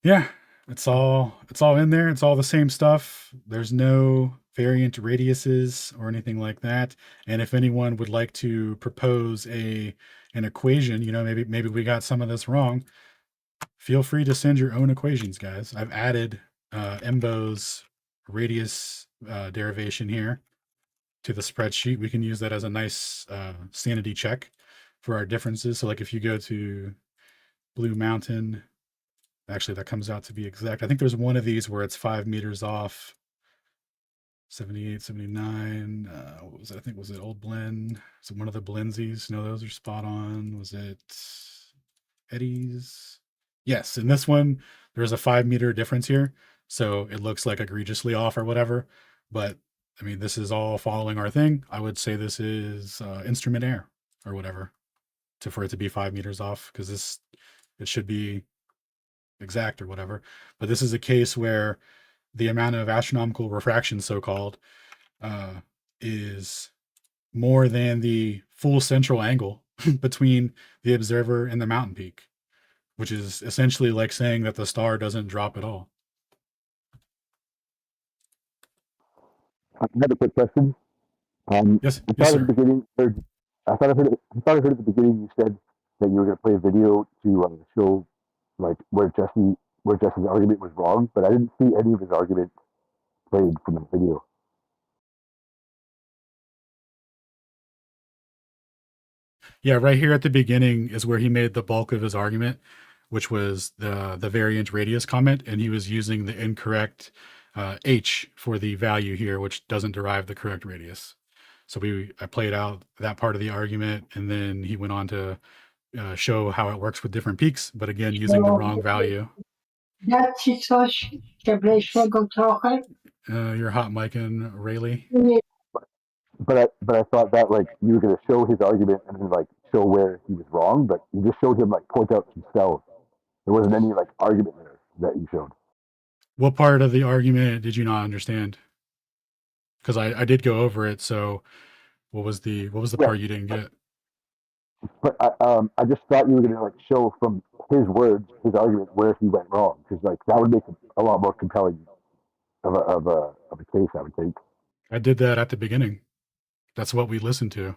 yeah, it's all in there. It's all the same stuff. There's no variant radiuses or anything like that. And if anyone would like to propose an equation, maybe we got some of this wrong, feel free to send your own equations, guys. I've added Embo's radius derivation here to the spreadsheet. We can use that as a nice sanity check for our differences. So like if you go to Blue Mountain, actually that comes out to be exact. I think there's one of these where it's 5 meters off. 78, 79. What was it? I think, was it Old Blend? Is it one of the Blensies? No, those are spot on. Was it Eddie's? Yes, in this one, there's a 5 meter difference here, so it looks like egregiously off or whatever. But I mean, this is all following our thing. I would say this is instrument error or whatever for it to be 5 meters off, because it should be exact or whatever. But this is a case where the amount of astronomical refraction, so-called, is more than the full central angle between the observer and the mountain peak, which is essentially like saying that the star doesn't drop at all. I have a quick question. Yes, I yes, thought at the sir. beginning, I thought I heard at the beginning you said that you were going to play a video to show like where Jesse's argument was wrong, but I didn't see any of his argument played from the video. Yeah, right here at the beginning is where he made the bulk of his argument, which was the variant radius comment, and he was using the incorrect h for the value here, which doesn't derive the correct radius. So I played out that part of the argument, and then he went on to show how it works with different peaks, but again using the wrong value. You're hot micing Rayleigh. But I thought that like you were going to show his argument and then like show where he was wrong, but you just showed him like point out himself. There wasn't any like argument there that you showed. What part of the argument did you not understand? Because I did go over it. So what was the part you didn't get? But I just thought you were going to like show from his words, his argument, where he went wrong, because like that would make it a lot more compelling of a case, I would think. I did that at the beginning. That's what we listened to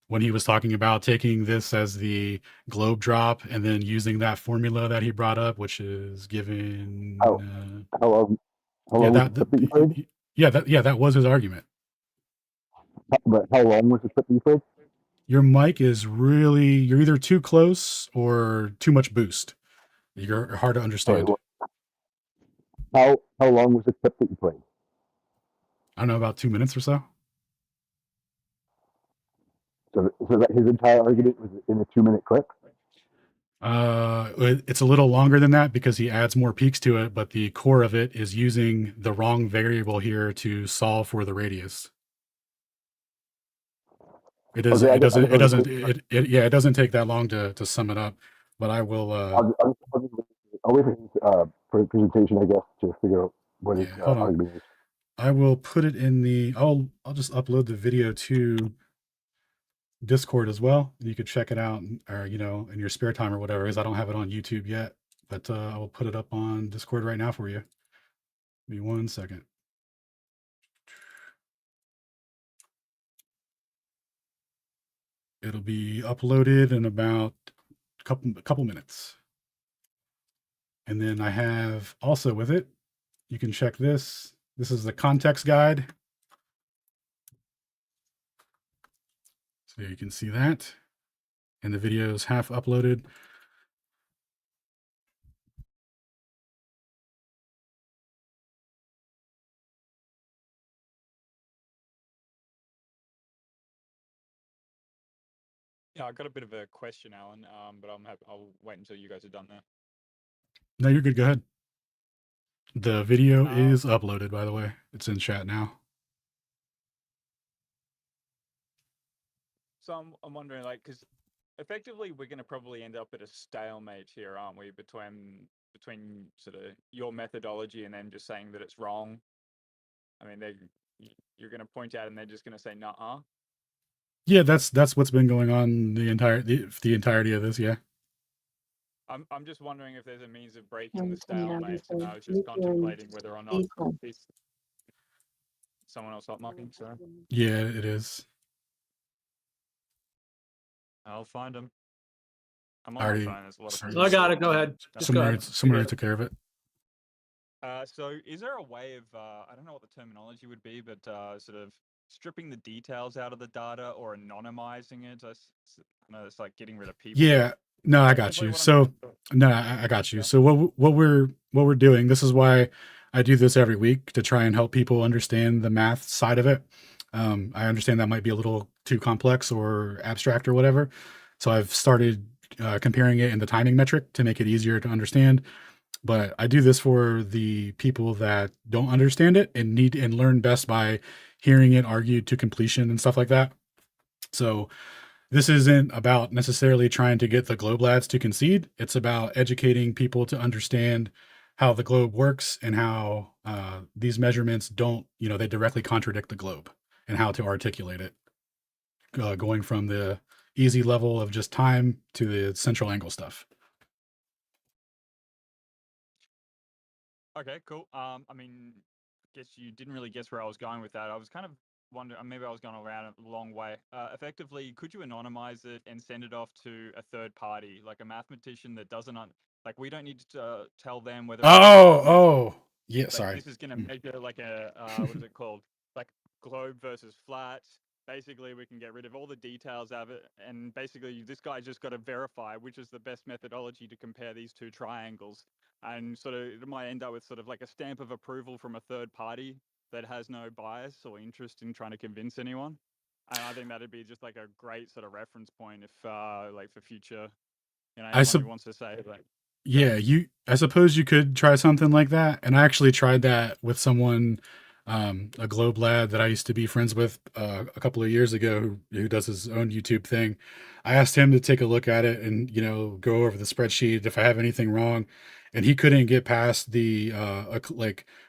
when he was talking about taking this as the globe drop and then using that formula that he brought up, which is given. How long that was his argument. But how long was the clip you played? Your mic is you're either too close or too much boost. You're hard to understand. How long was the clip that you played? I don't know, about 2 minutes or so. So that his entire argument was in a 2-minute clip? It's a little longer than that because he adds more peaks to it, but the core of it is using the wrong variable here to solve for the radius. It doesn't take that long to sum it up, but I will. I'll wait for a presentation, I guess, to figure out what his argument is. I will put it in the. I'll just upload the video to Discord as well. You could check it out, or in your spare time or whatever. Because I don't have it on YouTube yet, but I will put it up on Discord right now for you. Give me 1 second. It'll be uploaded in about a couple minutes. And then I have also with it, you can check this. This is the context guide. So you can see that. And the video is half uploaded. Yeah, I got a bit of a question, Alan, but I'll wait until you guys are done there. No, you're good. Go ahead. The video is uploaded, by the way. It's in chat now. So I'm wondering, like, because effectively we're going to probably end up at a stalemate here, aren't we? Between sort of your methodology and then just saying that it's wrong. I mean, you're going to point out and they're just going to say, "Nuh-uh." Yeah, that's what's been going on the entirety of this. Yeah. I'm just wondering if there's a means of breaking the stalemate, and I was just contemplating whether or not someone else hot mocking. So yeah, it is. I'll find him. I'm already. There's a lot of I got it. Go ahead. Somebody took care of it. So is there a way of I don't know what the terminology would be, but sort of stripping the details out of the data or anonymizing it? I know it's like getting rid of people. Yeah. No, I got you. So I got you. So what we're doing, this is why I do this every week, to try and help people understand the math side of it. I understand that might be a little too complex or abstract or whatever. So I've started comparing it in the timing metric to make it easier to understand. But I do this for the people that don't understand it and need and learn best by hearing it argued to completion and stuff like that. So this isn't about necessarily trying to get the globe lads to concede. It's about educating people to understand how the globe works and how these measurements don't, they directly contradict the globe, and how to articulate it, going from the easy level of just time to the central angle stuff. Okay, cool. I mean, guess you didn't really guess where I was going with that. I was kind of wondering, maybe I was going around a long way. Effectively, could you anonymize it and send it off to a third party, like a mathematician that doesn't like we don't need to tell them whether. Yeah, like, sorry. This is going to measure like a what is it called? Like globe versus flat. Basically, we can get rid of all the details of it, and basically, this guy just got to verify which is the best methodology to compare these two triangles. And sort of it might end up with sort of like a stamp of approval from a third party that has no bias or interest in trying to convince anyone. And I think that'd be just like a great sort of reference point if like for future, anyone who wants to say like. Yeah, I suppose you could try something like that. And I actually tried that with someone, a globe lad that I used to be friends with a couple of years ago, who does his own YouTube thing. I asked him to take a look at it and, go over the spreadsheet if I have anything wrong. And he couldn't get past the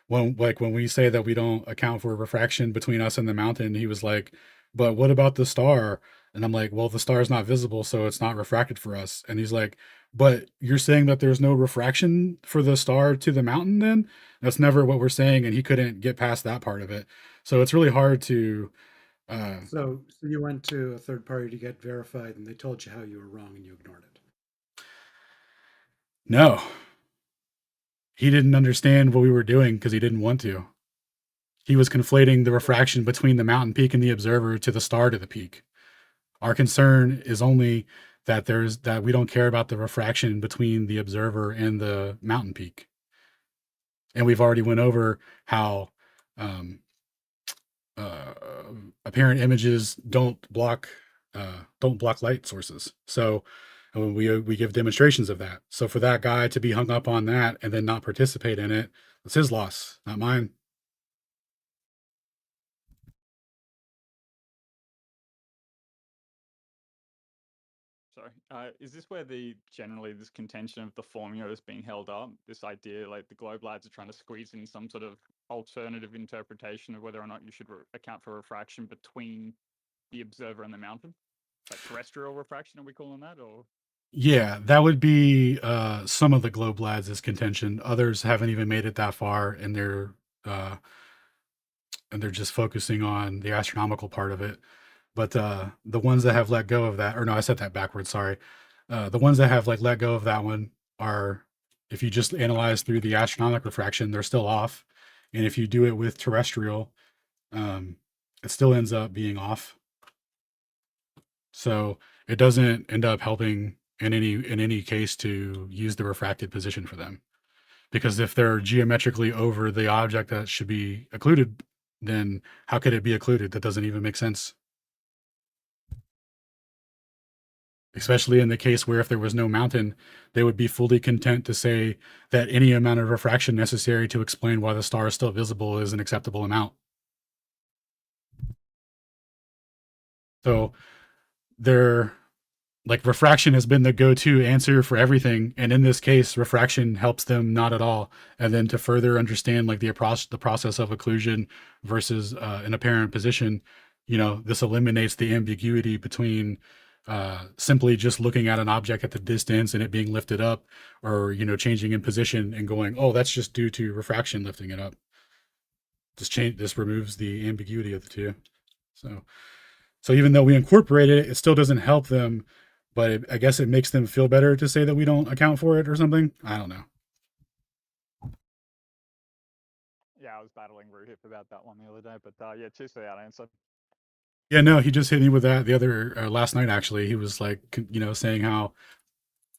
when we say that we don't account for refraction between us and the mountain, he was like, but what about the star? And I'm like, well, the star is not visible, so it's not refracted for us. And he's like, but you're saying that there's no refraction for the star to the mountain then? That's never what we're saying. And he couldn't get past that part of it. So it's really hard to. So you went to a third party to get verified, and they told you how you were wrong, and you ignored it. No. He didn't understand what we were doing because he didn't want to. He was conflating the refraction between the mountain peak and the observer to the star to the peak. Our concern is only that we don't care about the refraction between the observer and the mountain peak. And we've already went over how apparent images don't block light sources. So we give demonstrations of that. So for that guy to be hung up on that and then not participate in it, it's his loss, not mine. Sorry, is this where generally this contention of the formula is being held up? This idea, like the globe lads are trying to squeeze in some sort of alternative interpretation of whether or not you should account for refraction between the observer and the mountain, like terrestrial refraction. Are we calling that, or? Yeah, that would be some of the globe lads' contention. Others haven't even made it that far, and they're just focusing on the astronomical part of it. But the ones that have let go of that, or no, I said that backwards. Sorry. The ones that have let go of that one are, if you just analyze through the astronomical refraction, they're still off, and if you do it with terrestrial, it still ends up being off. So it doesn't end up helping in any case to use the refracted position for them, because if they're geometrically over the object that should be occluded, then how could it be occluded? That doesn't even make sense. Especially in the case where if there was no mountain, they would be fully content to say that any amount of refraction necessary to explain why the star is still visible is an acceptable amount. So refraction has been the go-to answer for everything, and in this case, refraction helps them not at all. And then to further understand the process of occlusion versus an apparent position, this eliminates the ambiguity between simply just looking at an object at the distance and it being lifted up, or changing in position and going, oh, that's just due to refraction lifting it up. This removes the ambiguity of the two. So even though we incorporated it, it still doesn't help them, but I guess it makes them feel better to say that we don't account for it or something. I don't know. Yeah, I was battling Ruhip about that one the other day, but yeah, cheers for that answer. Yeah, no, he just hit me with that the other last night. Actually, he was saying how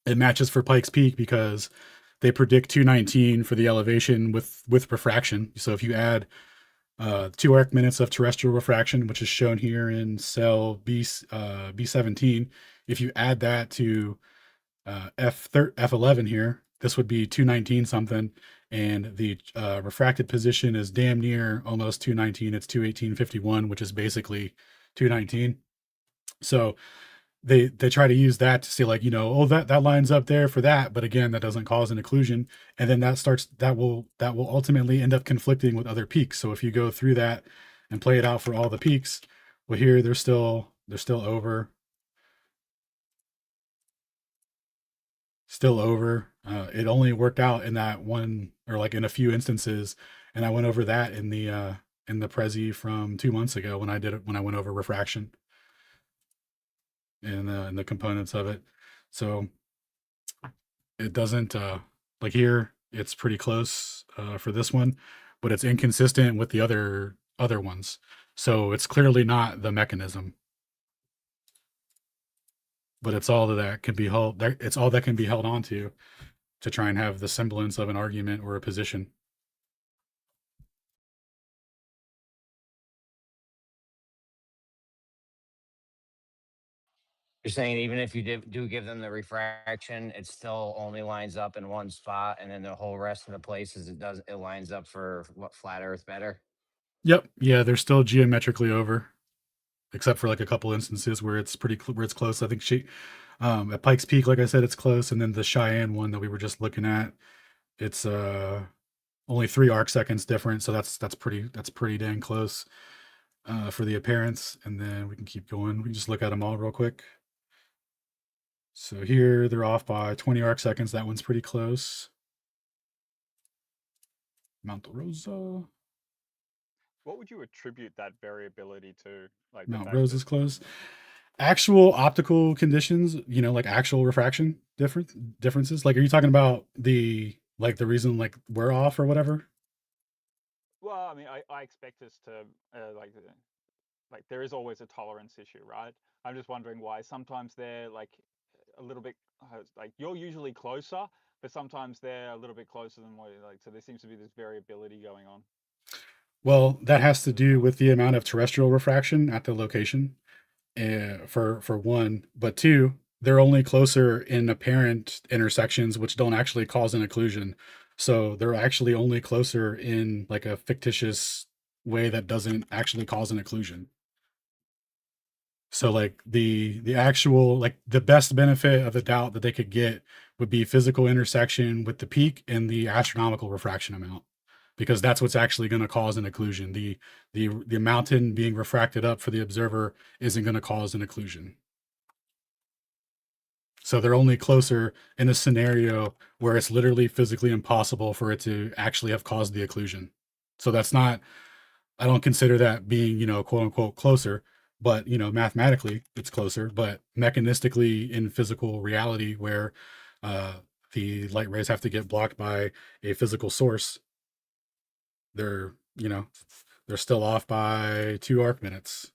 it matches for Pikes Peak because they predict 219 for the elevation with refraction. So if you add 2 arc minutes of terrestrial refraction, which is shown here in cell B17, if you add that to F11 here, this would be 219 something, and the refracted position is damn near almost 219. It's 218.51, which is basically 219. So they try to use that to say, like, oh, that lines up there for that, but again, that doesn't cause an occlusion, and then that will ultimately end up conflicting with other peaks. So if you go through that and play it out for all the peaks, well, here they're still over. Still over. It only worked out in that one, or like in a few instances, and I went over that in the Prezi from 2 months ago when I went over refraction and the components of it. So it doesn't like here it's pretty close for this one, but it's inconsistent with the other ones. So it's clearly not the mechanism, but it's all that can be held. It's all that can be held onto to try and have the semblance of an argument or a position. You're saying even if you do give them the refraction, it still only lines up in one spot, and then the whole rest of the places it lines up for what, flat Earth better? Yep. Yeah, they're still geometrically over, except for like a couple instances where it's where it's close. I think at Pikes Peak, like I said, it's close, and then the Cheyenne one that we were just looking at, it's only 3 arc seconds different, so that's pretty dang close for the appearance. And then we can keep going. We can just look at them all real quick. So here they're off by 20 arc seconds. That one's pretty close. Mount Rosa. What would you attribute that variability to? Like Mount Rose is close. Actual optical conditions, like actual refraction differences. Like, are you talking about the reason like we're off or whatever? Well, I mean, I expect us to like there is always a tolerance issue, right? I'm just wondering why sometimes they're like a little bit like you're usually closer, but sometimes they're a little bit closer than what you like. So there seems to be this variability going on. Well, that has to do with the amount of terrestrial refraction at the location, for one, but two, they're only closer in apparent intersections, which don't actually cause an occlusion. So they're actually only closer in like a fictitious way that doesn't actually cause an occlusion. So like the actual, like the best benefit of the doubt that they could get would be physical intersection with the peak and the astronomical refraction amount, because that's what's actually going to cause an occlusion. The mountain being refracted up for the observer isn't going to cause an occlusion. So they're only closer in a scenario where it's literally physically impossible for it to actually have caused the occlusion. So that's not, I don't consider that being, quote unquote closer, but mathematically it's closer, but mechanistically in physical reality where the light rays have to get blocked by a physical source, they're still off by 2 arc minutes,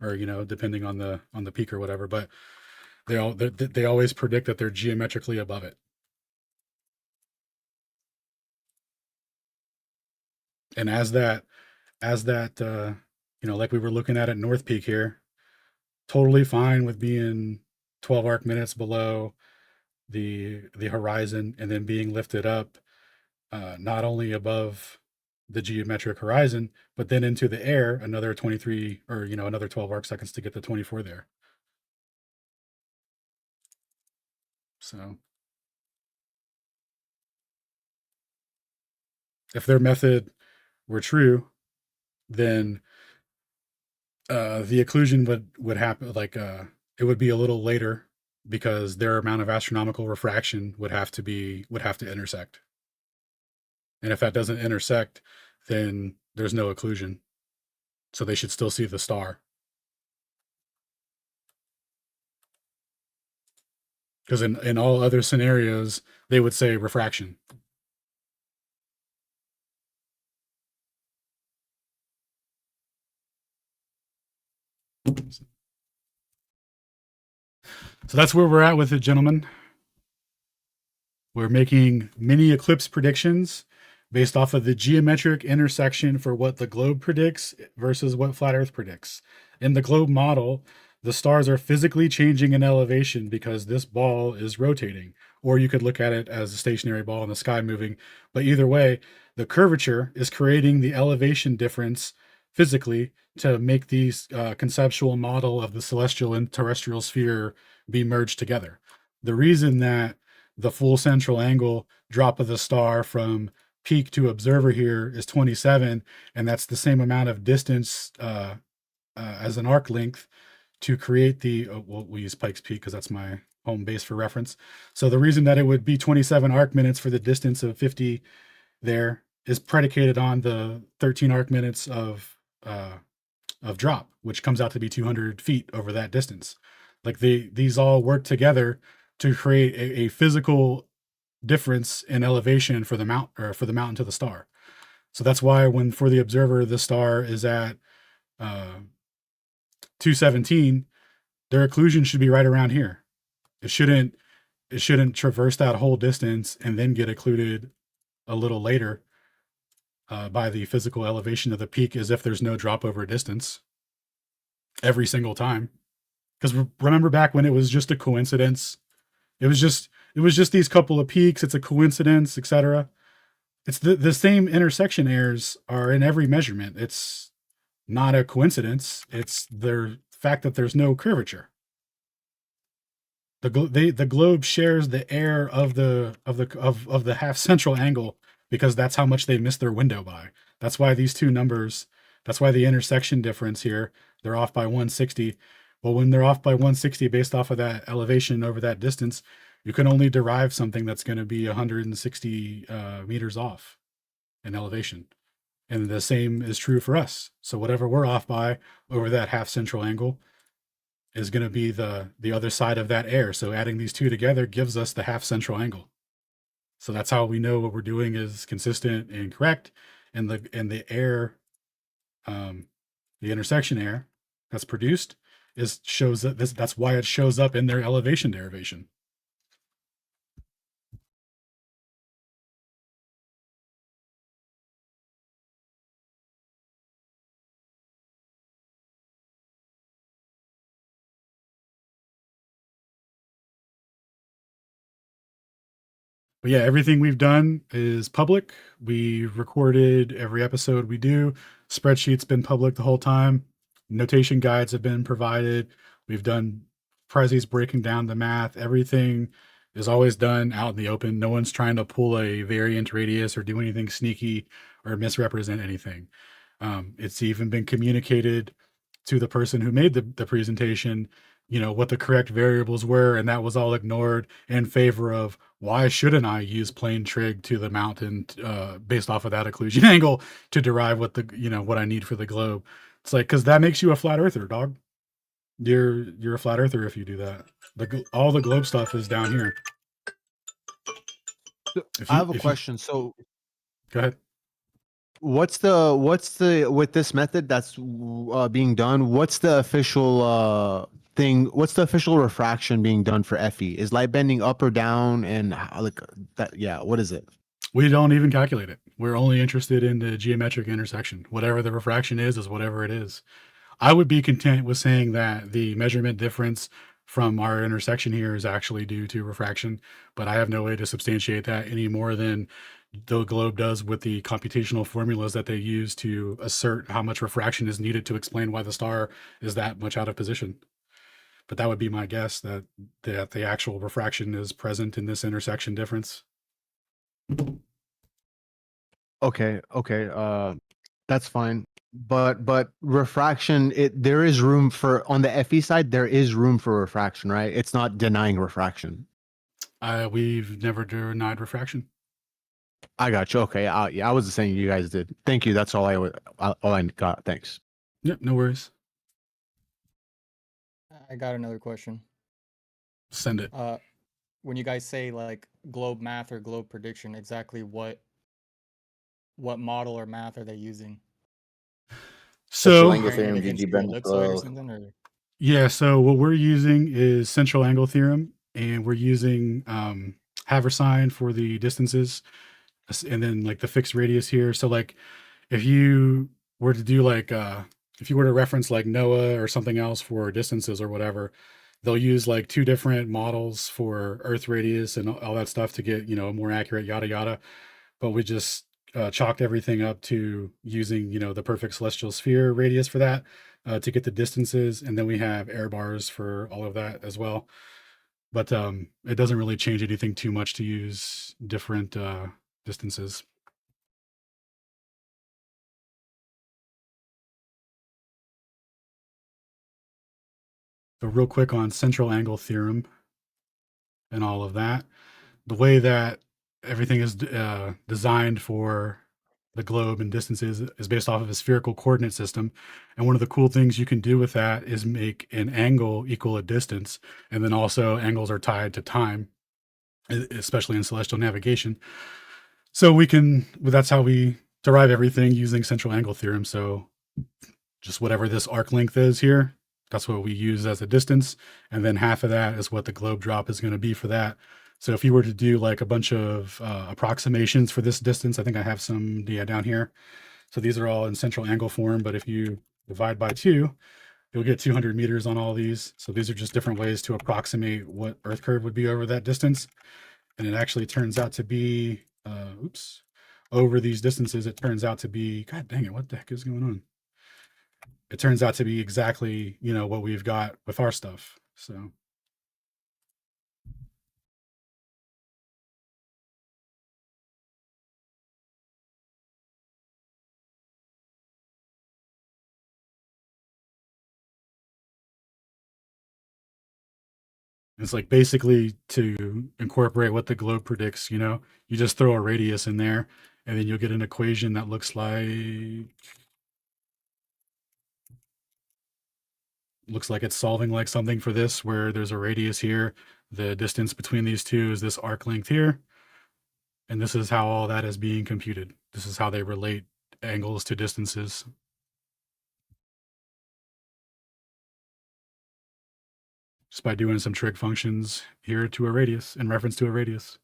or depending on the peak or whatever, but they always predict that they're geometrically above it. And as that like we were looking at North Peak here, totally fine with being 12 arc minutes below the horizon, and then being lifted up not only above the geometric horizon, but then into the air another 23, or another 12 arc seconds to get to 24 there. So if their method were true, then the occlusion would happen, like it would be a little later, because their amount of astronomical refraction would have to intersect. And if that doesn't intersect, then there's no occlusion. So they should still see the star. Because in all other scenarios, they would say refraction. So that's where we're at with it, gentlemen. We're making mini eclipse predictions based off of the geometric intersection for what the globe predicts versus what flat Earth predicts. In the globe model, the stars are physically changing in elevation because this ball is rotating. Or you could look at it as a stationary ball in the sky moving. But either way, the curvature is creating the elevation difference physically to make these conceptual model of the celestial and terrestrial sphere be merged together. The reason that the full central angle drop of the star from peak to observer here is 27, and that's the same amount of distance as an arc length to create the, we'll use Pike's Peak because that's my home base for reference. So the reason that it would be 27 arc minutes for the distance of 50 there is predicated on the 13 arc minutes of drop, which comes out to be 200 feet over that distance. Like these all work together to create a physical difference in elevation for the mountain to the star. So that's why when for the observer the star is at 217, their occlusion should be right around here. It shouldn't traverse that whole distance and then get occluded a little later by the physical elevation of the peak, as if there's no drop over distance every single time. Because remember back when it was just a coincidence, it was just these couple of peaks, it's a coincidence, etc. It's the same intersection errors are in every measurement. It's not a coincidence. It's the fact that there's no curvature. The globe shares the error of the half central angle because that's how much they missed their window by. That's why these two numbers, that's why the intersection difference here, they're off by 160. Well, when they're off by 160 based off of that elevation over that distance, you can only derive something that's going to be 160 meters off in elevation. And the same is true for us. So whatever we're off by over that half central angle is going to be the other side of that error. So adding these two together gives us the half central angle. So that's how we know what we're doing is consistent and correct. And the error, the intersection error that's produced shows that that's why it shows up in their elevation derivation. But yeah, everything we've done is public. We recorded every episode we do. Spreadsheet's been public the whole time. Notation guides have been provided. We've done prezzies breaking down the math. Everything is always done out in the open. No one's trying to pull a variant radius or do anything sneaky or misrepresent anything. It's even been communicated to the person who made the presentation, what the correct variables were, and that was all ignored in favor of why shouldn't I use plane trig to the mountain based off of that occlusion angle to derive what what I need for the globe. It's like, because that makes you a flat earther, dog. You're a flat earther if you do that. All the globe stuff is down here. I have a question. So go ahead. What's the with this method that's being done? What's the official thing? What's the official refraction being done for FE? Is light bending up or down, and like that? Yeah, what is it? We don't even calculate it. We're only interested in the geometric intersection. Whatever the refraction is whatever it is. I would be content with saying that the measurement difference from our intersection here is actually due to refraction, but I have no way to substantiate that any more than the globe does with the computational formulas that they use to assert how much refraction is needed to explain why the star is that much out of position. But that would be my guess, that the actual refraction is present in this intersection difference. Okay, that's fine. But refraction, there is room for, on the FE side, there is room for refraction, right? It's not denying refraction. We've never denied refraction. I got you. Okay, yeah, I wasn't saying you guys did. Thank you. That's all I got. Thanks. Yep, no worries. I got another question. Send it. When you guys say like globe math or globe prediction, exactly what model or math are they using? So yeah, so what we're using is central angle theorem, and we're using Haversine for the distances, and then like the fixed radius here. So like if you were to do like if if you were to reference like NOAA or something else for distances or whatever, they'll use like 2 different models for Earth radius and all that stuff to get, you know, a more accurate yada yada. But we just chalked everything up to using, you know, the perfect celestial sphere radius for that to get the distances, and then we have air bars for all of that as well. But it doesn't really change anything too much to use different distances. So real quick on central angle theorem and all of that, the way that everything is designed for the globe and distances is based off of a spherical coordinate system. And one of the cool things you can do with that is make an angle equal a distance. And then also angles are tied to time, especially in celestial navigation. So that's how we derive everything using central angle theorem. So just whatever this arc length is here, that's what we use as a distance. And then half of that is what the globe drop is going to be for that. So if you were to do like a bunch of approximations for this distance, I think I have some down here. So these are all in central angle form, but if you divide by 2, you'll get 200 meters on all these. So these are just different ways to approximate what Earth curve would be over that distance. And it actually turns out to be, over these distances, it turns out to be, God dang it, what the heck is going on? It turns out to be exactly, you know, what we've got with our stuff. So. It's like basically to incorporate what the globe predicts, you know, you just throw a radius in there and then you'll get an equation that looks like it's solving like something for this, where there's a radius here. The distance between these two is this arc length here. And this is how all that is being computed. This is how they relate angles to distances. Just by doing some trig functions here to a radius, in reference to a radius.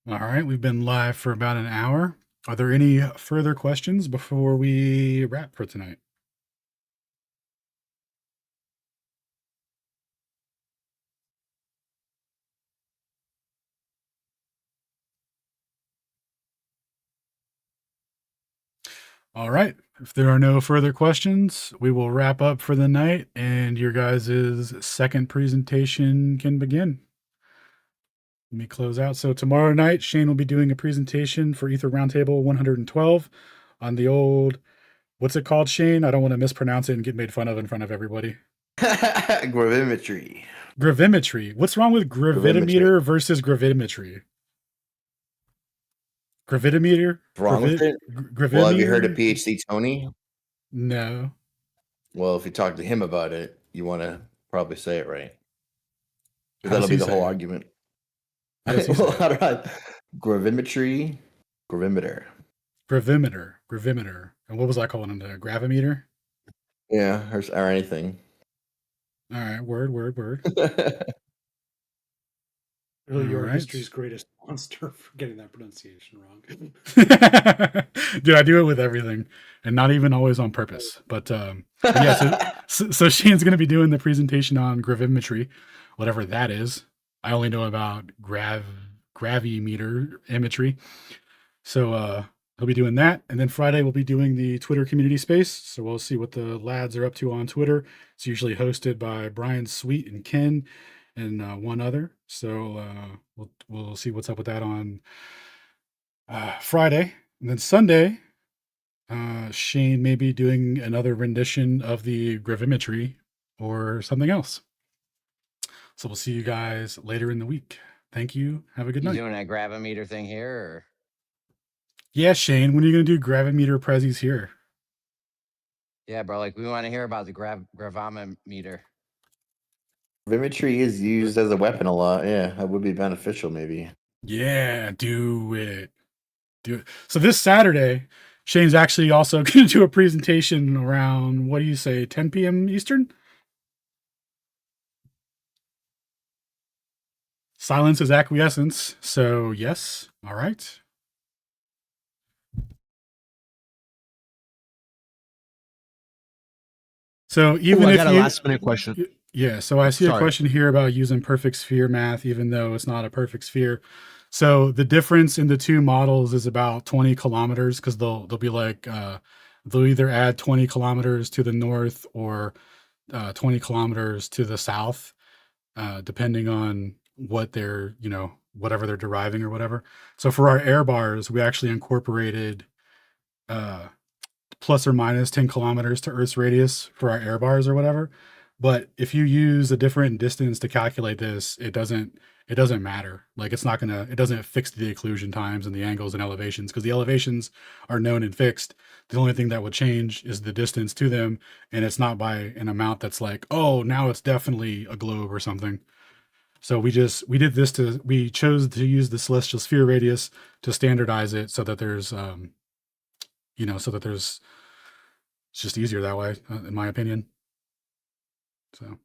All right, we've been live for about an hour. Are there any further questions before we wrap for tonight? All right. If there are no further questions, we will wrap up for the night and your guys' second presentation can begin. Let me close out. So tomorrow night, Shane will be doing a presentation for Ether Roundtable 112 on the old, what's it called, Shane? I don't want to mispronounce it and get made fun of in front of everybody. Gravimetry. Gravimetry. What's wrong with gravimeter versus gravimetry? Gravimeter? Wrong with it? Well, have you heard of PhD Tony? No. Well, if you talk to him about it, you want to probably say it right. That'll be the whole argument. Gravimetry, gravimeter. Gravimeter. And what was I calling him? The gravimeter? Yeah, or anything. All right, word. Really, your history's greatest monster for getting that pronunciation wrong. Dude, I do it with everything, and not even always on purpose. But yeah, so Shane's going to be doing the presentation on gravimetry, whatever that is. I only know about gravimeter imagery. So he'll be doing that, and then Friday we'll be doing the Twitter community space. So we'll see what the lads are up to on Twitter. It's usually hosted by Brian Sweet and Ken and one other. So we'll see what's up with that on Friday. And then Sunday, Shane may be doing another rendition of the gravimetry or something else. So we'll see you guys later in the week. Thank you. Have a good night. You doing that gravimeter thing here? Or? Yeah, Shane, when are you going to do gravimeter prezzies here? Yeah, bro. Like, we want to hear about the gravimeter. Gravimetry is used as a weapon a lot. Yeah, that would be beneficial, maybe. Yeah, do it. do it. So this Saturday, Shane's actually also going to do a presentation around, what do you say, 10 p.m. Eastern? Silence is acquiescence. So yes. All right. So even I if got a last minute question. Yeah, so I see a question here about using perfect sphere math, even though it's not a perfect sphere. So the difference in the two models is about 20 kilometers, because they'll be like they'll either add 20 kilometers to the north or 20 kilometers to the south, depending on what they're, whatever they're deriving or whatever. So for our air bars, we actually incorporated plus or minus 10 kilometers to Earth's radius for our air bars or whatever. But if you use a different distance to calculate this, it doesn't matter. Like it doesn't fix the occlusion times and the angles and elevations, because the elevations are known and fixed. The only thing that would change is the distance to them, and it's not by an amount that's like, oh, now it's definitely a globe or something. So we chose to use the celestial sphere radius to standardize it so that there's it's just easier that way, in my opinion. So,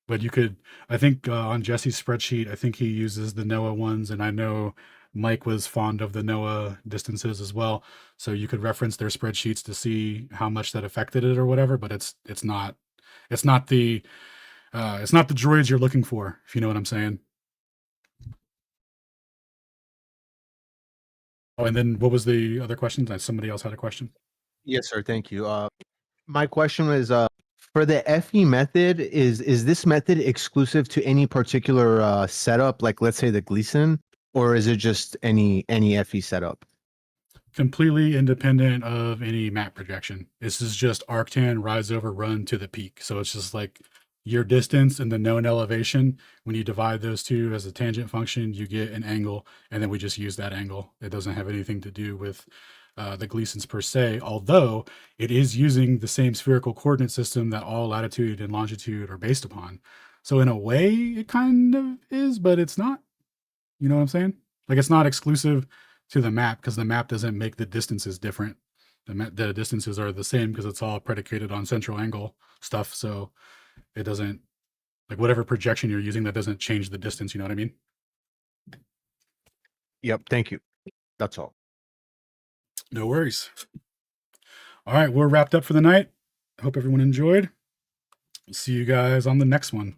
but you could, I think on Jesse's spreadsheet, I think he uses the NOAA ones, and I know Mike was fond of the NOAA distances as well. So you could reference their spreadsheets to see how much that affected it or whatever. But it's not the droids you're looking for, if you know what I'm saying. Oh, and then what was the other question? Somebody else had a question. Yes, sir. Thank you. My question was, for the FE method, is this method exclusive to any particular setup, like let's say the Gleason, or is it just any FE setup? Completely independent of any map projection. This is just arctan rise over run to the peak. So it's just like your distance and the known elevation. When you divide those two as a tangent function, you get an angle, and then we just use that angle. It doesn't have anything to do with the Gleasons per se, although it is using the same spherical coordinate system that all latitude and longitude are based upon. So in a way, it kind of is, but it's not. You know what I'm saying? Like, it's not exclusive to the map, because the map doesn't make the distances different. The distances are the same because it's all predicated on central angle stuff. So it doesn't, like, whatever projection you're using, that doesn't change the distance. You know what I mean? Yep. Thank you. That's all. No worries. All right, we're wrapped up for the night. I hope everyone enjoyed. See you guys on the next one.